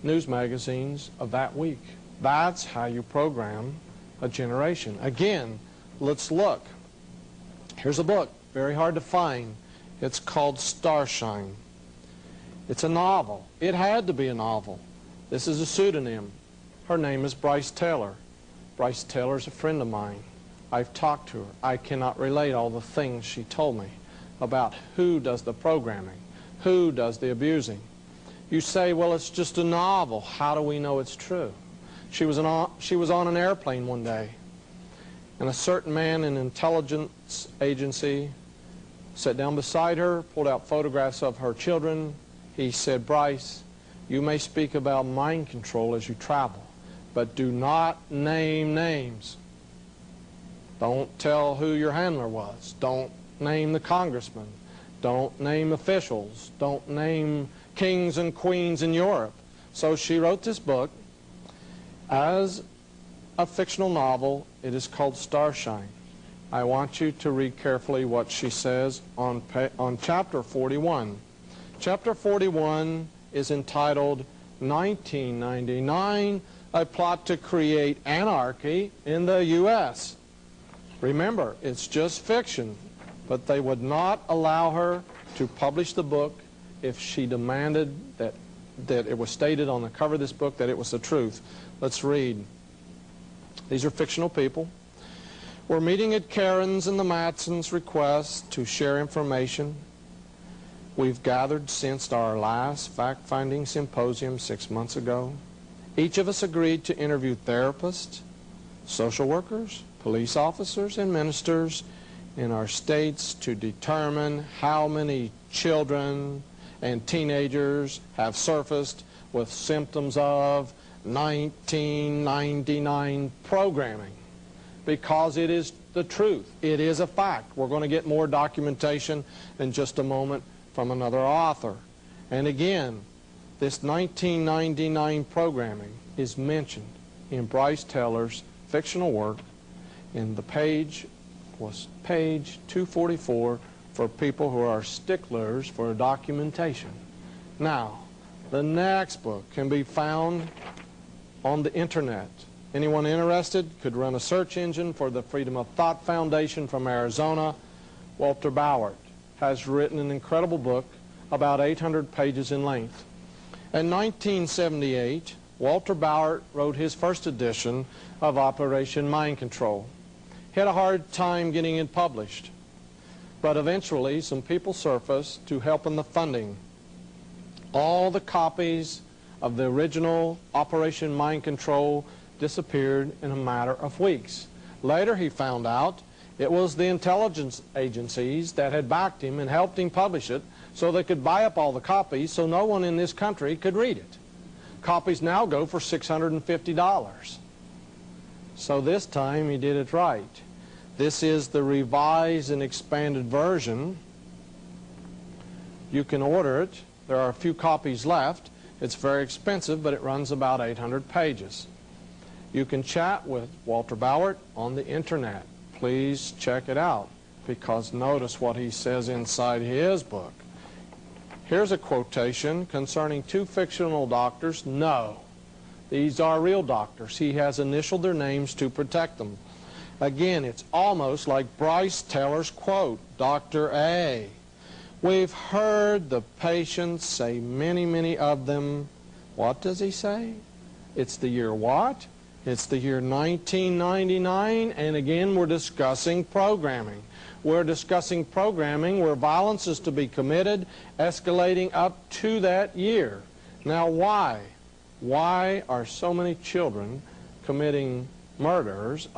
news magazines of that week. That's how you program a generation. Again, let's look. Here's a book, very hard to find. It's called Starshine. It's a novel. It had to be a novel. This is a pseudonym. Her name is Bryce Taylor. Bryce Taylor is a friend of mine. I've talked to her. I cannot relate all the things she told me about who does the programming, who does the abusing. You say, well, it's just a novel. How do we know it's true? She was on an airplane one day, and a certain man in an intelligence agency sat down beside her, pulled out photographs of her children. He said, Bryce, you may speak about mind control as you travel, but do not name names. Don't tell who your handler was. Don't name the congressman. Don't name officials. Don't name kings and queens in Europe. So she wrote this book as a fictional novel. It is called Starshine. I want you to read carefully what she says on chapter 41. Chapter 41 is entitled 1999, a plot to create anarchy in the U.S. Remember, it's just fiction, but they would not allow her to publish the book if she demanded that it was stated on the cover of this book that it was the truth. Let's read. These are fictional people. We're meeting at Karen's and the Matsons' request to share information we've gathered since our last fact-finding symposium 6 months ago. Each of us agreed to interview therapists, social workers, police officers, and ministers in our states to determine how many children and teenagers have surfaced with symptoms of 1999 programming, because it is the truth. It is a fact. We're going to get more documentation in just a moment from another author. And again, this 1999 programming is mentioned in Bryce Taylor's fictional work, and the page was page 244 for people who are sticklers for documentation. Now, the next book can be found on the internet. Anyone interested could run a search engine for the Freedom of Thought Foundation from Arizona. Walter Bauer has written an incredible book, about 800 pages in length. In 1978, Walter Bauer wrote his first edition of Operation Mind Control. He had a hard time getting it published, but eventually some people surfaced to help in the funding. All the copies of the original Operation Mind Control disappeared in a matter of weeks. Later he found out it was the intelligence agencies that had backed him and helped him publish it so they could buy up all the copies so no one in this country could read it. Copies now go for $650. So this time he did it right. This is the revised and expanded version. You can order it. There are a few copies left. It's very expensive, but it runs about 800 pages. You can chat with Walter Ballard on the internet. Please check it out, because notice what he says inside his book. Here's a quotation concerning two fictional doctors. No, these are real doctors. He has initialed their names to protect them. Again, it's almost like Bryce Taylor's quote, Dr. A. We've heard the patients say, many of them. What does he say? It's the year what? It's the year 1999, and again we're discussing programming. We're discussing programming where violence is to be committed, escalating up to that year. Now why? Why are so many children committing murders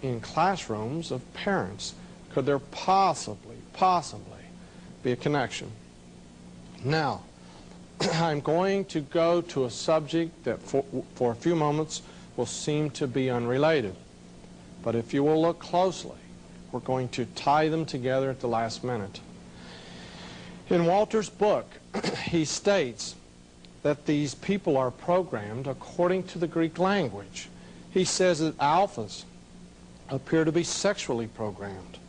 in classrooms of parents? Could there possibly be a connection? Now, I'm going to go to a subject that for a few moments will seem to be unrelated. But if you will look closely, we're going to tie them together at the last minute. In Walter's book, he states that these people are programmed according to the Greek language. He says that alphas appear to be sexually programmed.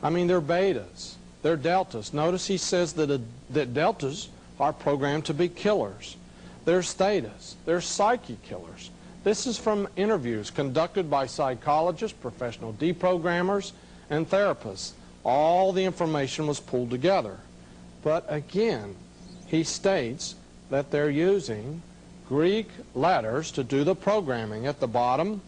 I mean, they're betas, they're deltas. Notice he says that deltas are programmed to be killers. There's thetas, they're psyche killers. This is from interviews conducted by psychologists, professional deprogrammers, and therapists. All the information was pulled together. But again, he states that they're using Greek letters to do the programming. At the bottom,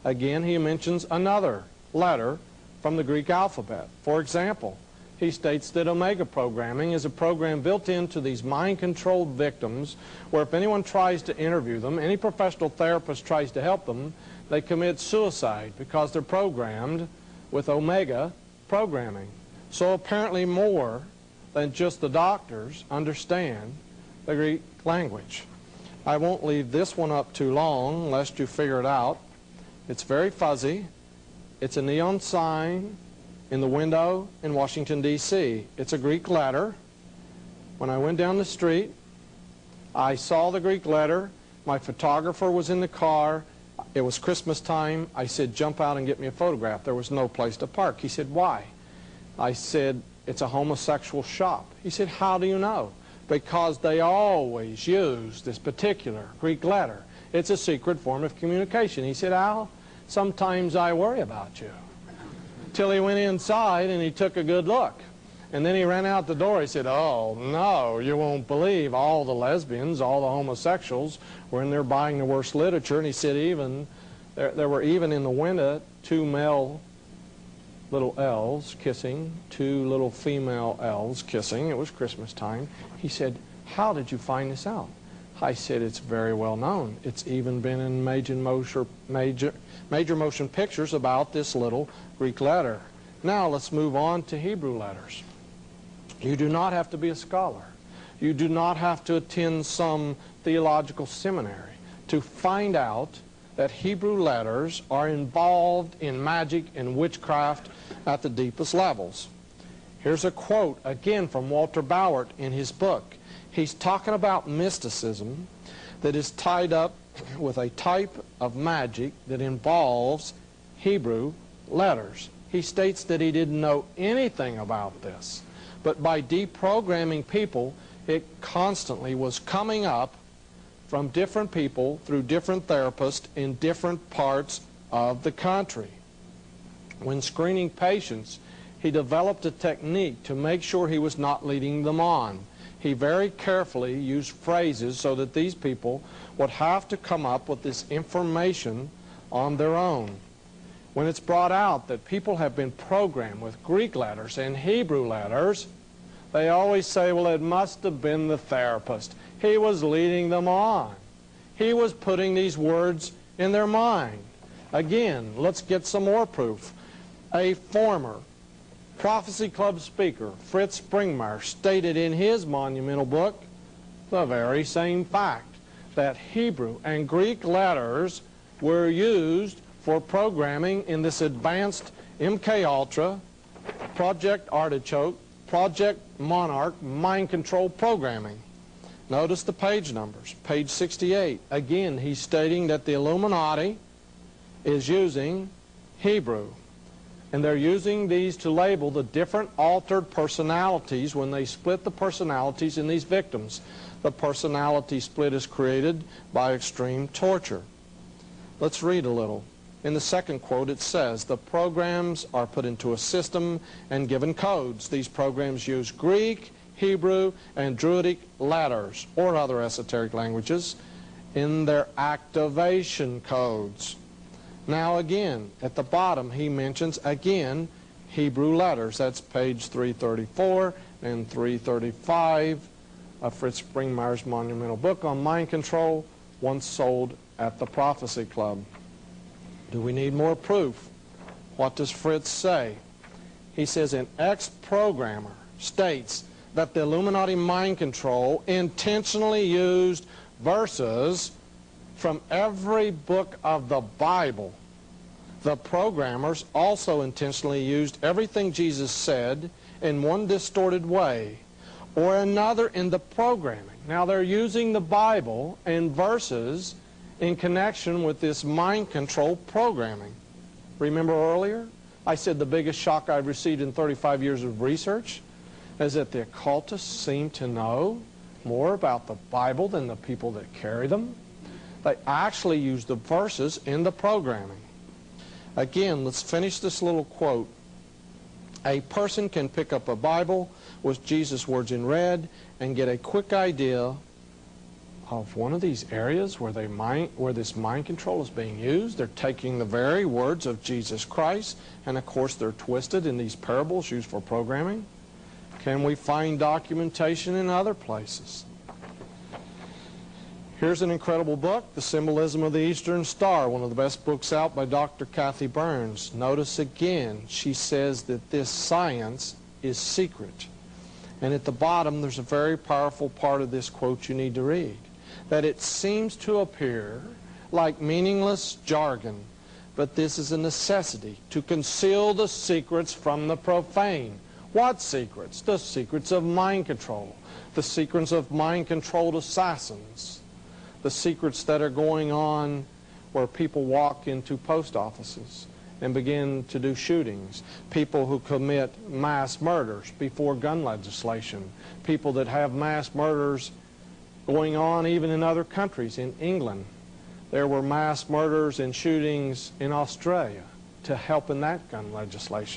again, he mentions another letter from the Greek alphabet. For example, he states that omega programming is a program built into these mind-controlled victims where if anyone tries to interview them, any professional therapist tries to help them, they commit suicide because they're programmed with omega programming. So apparently more than just the doctors understand the Greek language. I won't leave this one up too long lest you figure it out. It's very fuzzy. It's a neon sign in the window in Washington, D.C. It's a Greek letter. When I went down the street, I saw the Greek letter. My photographer was in the car. It was Christmas time. I said, jump out and get me a photograph. There was no place to park. He said, why? I said, it's a homosexual shop. He said, how do you know? Because they always use this particular Greek letter. It's a secret form of communication. He said, Al, sometimes I worry about you. Till he went inside and he took a good look. And then he ran out the door. He said, oh, no, you won't believe all the lesbians, all the homosexuals were in there buying the worst literature. And he said even, there were even in the window 2 male little elves kissing, 2 little female elves kissing. It was Christmas time. He said, how did you find this out? I said, it's very well known. It's even been in major motion pictures about this little Greek letter. Now let's move on to Hebrew letters. You do not have to be a scholar. You do not have to attend some theological seminary to find out that Hebrew letters are involved in magic and witchcraft at the deepest levels. Here's a quote again from Walter Ballard in his book. He's talking about mysticism that is tied up with a type of magic that involves Hebrew letters. He states that he didn't know anything about this, but by deprogramming people, it constantly was coming up from different people through different therapists in different parts of the country. When screening patients, he developed a technique to make sure he was not leading them on. He very carefully used phrases so that these people would have to come up with this information on their own. When it's brought out that people have been programmed with Greek letters and Hebrew letters, they always say, well, it must have been the therapist. He was leading them on. He was putting these words in their mind. Again, let's get some more proof. A former Prophecy Club speaker, Fritz Springmeier, stated in his monumental book the very same fact, that Hebrew and Greek letters were used for programming in this advanced MK Ultra, Project Artichoke, Project Monarch mind control programming. Notice the page numbers. Page 68. Again, he's stating that the Illuminati is using Hebrew. And they're using these to label the different altered personalities when they split the personalities in these victims. The personality split is created by extreme torture. Let's read a little. In the second quote it says, the programs are put into a system and given codes. These programs use Greek, Hebrew, and Druidic letters or other esoteric languages in their activation codes. Now again, at the bottom he mentions again Hebrew letters. That's page 334 and 335 of Fritz Springmeier's monumental book on mind control, once sold at the Prophecy Club. Do we need more proof? What does Fritz say? He says an ex-programmer states that the Illuminati mind control intentionally used verses from every book of the Bible. The programmers also intentionally used everything Jesus said in one distorted way or another in the programming. Now they're using the Bible and verses in connection with this mind control programming. Remember earlier? I said the biggest shock I've received in 35 years of research is that the occultists seem to know more about the Bible than the people that carry them. They actually use the verses in the programming. Again, let's finish this little quote. A person can pick up a Bible with Jesus' words in red and get a quick idea of one of these areas where this mind control is being used. They're taking the very words of Jesus Christ, and of course they're twisted in these parables used for programming. Can we find documentation in other places? Here's an incredible book, The Symbolism of the Eastern Star, one of the best books out by Dr. Kathy Burns. Notice again, she says that this science is secret. And at the bottom, there's a very powerful part of this quote you need to read. That it seems to appear like meaningless jargon, but this is a necessity to conceal the secrets from the profane. What secrets? The secrets of mind control, the secrets of mind-controlled assassins, the secrets that are going on where people walk into post offices and begin to do shootings, people who commit mass murders before gun legislation, people that have mass murders going on even in other countries. In England, there were mass murders and shootings in Australia to help in that gun legislation.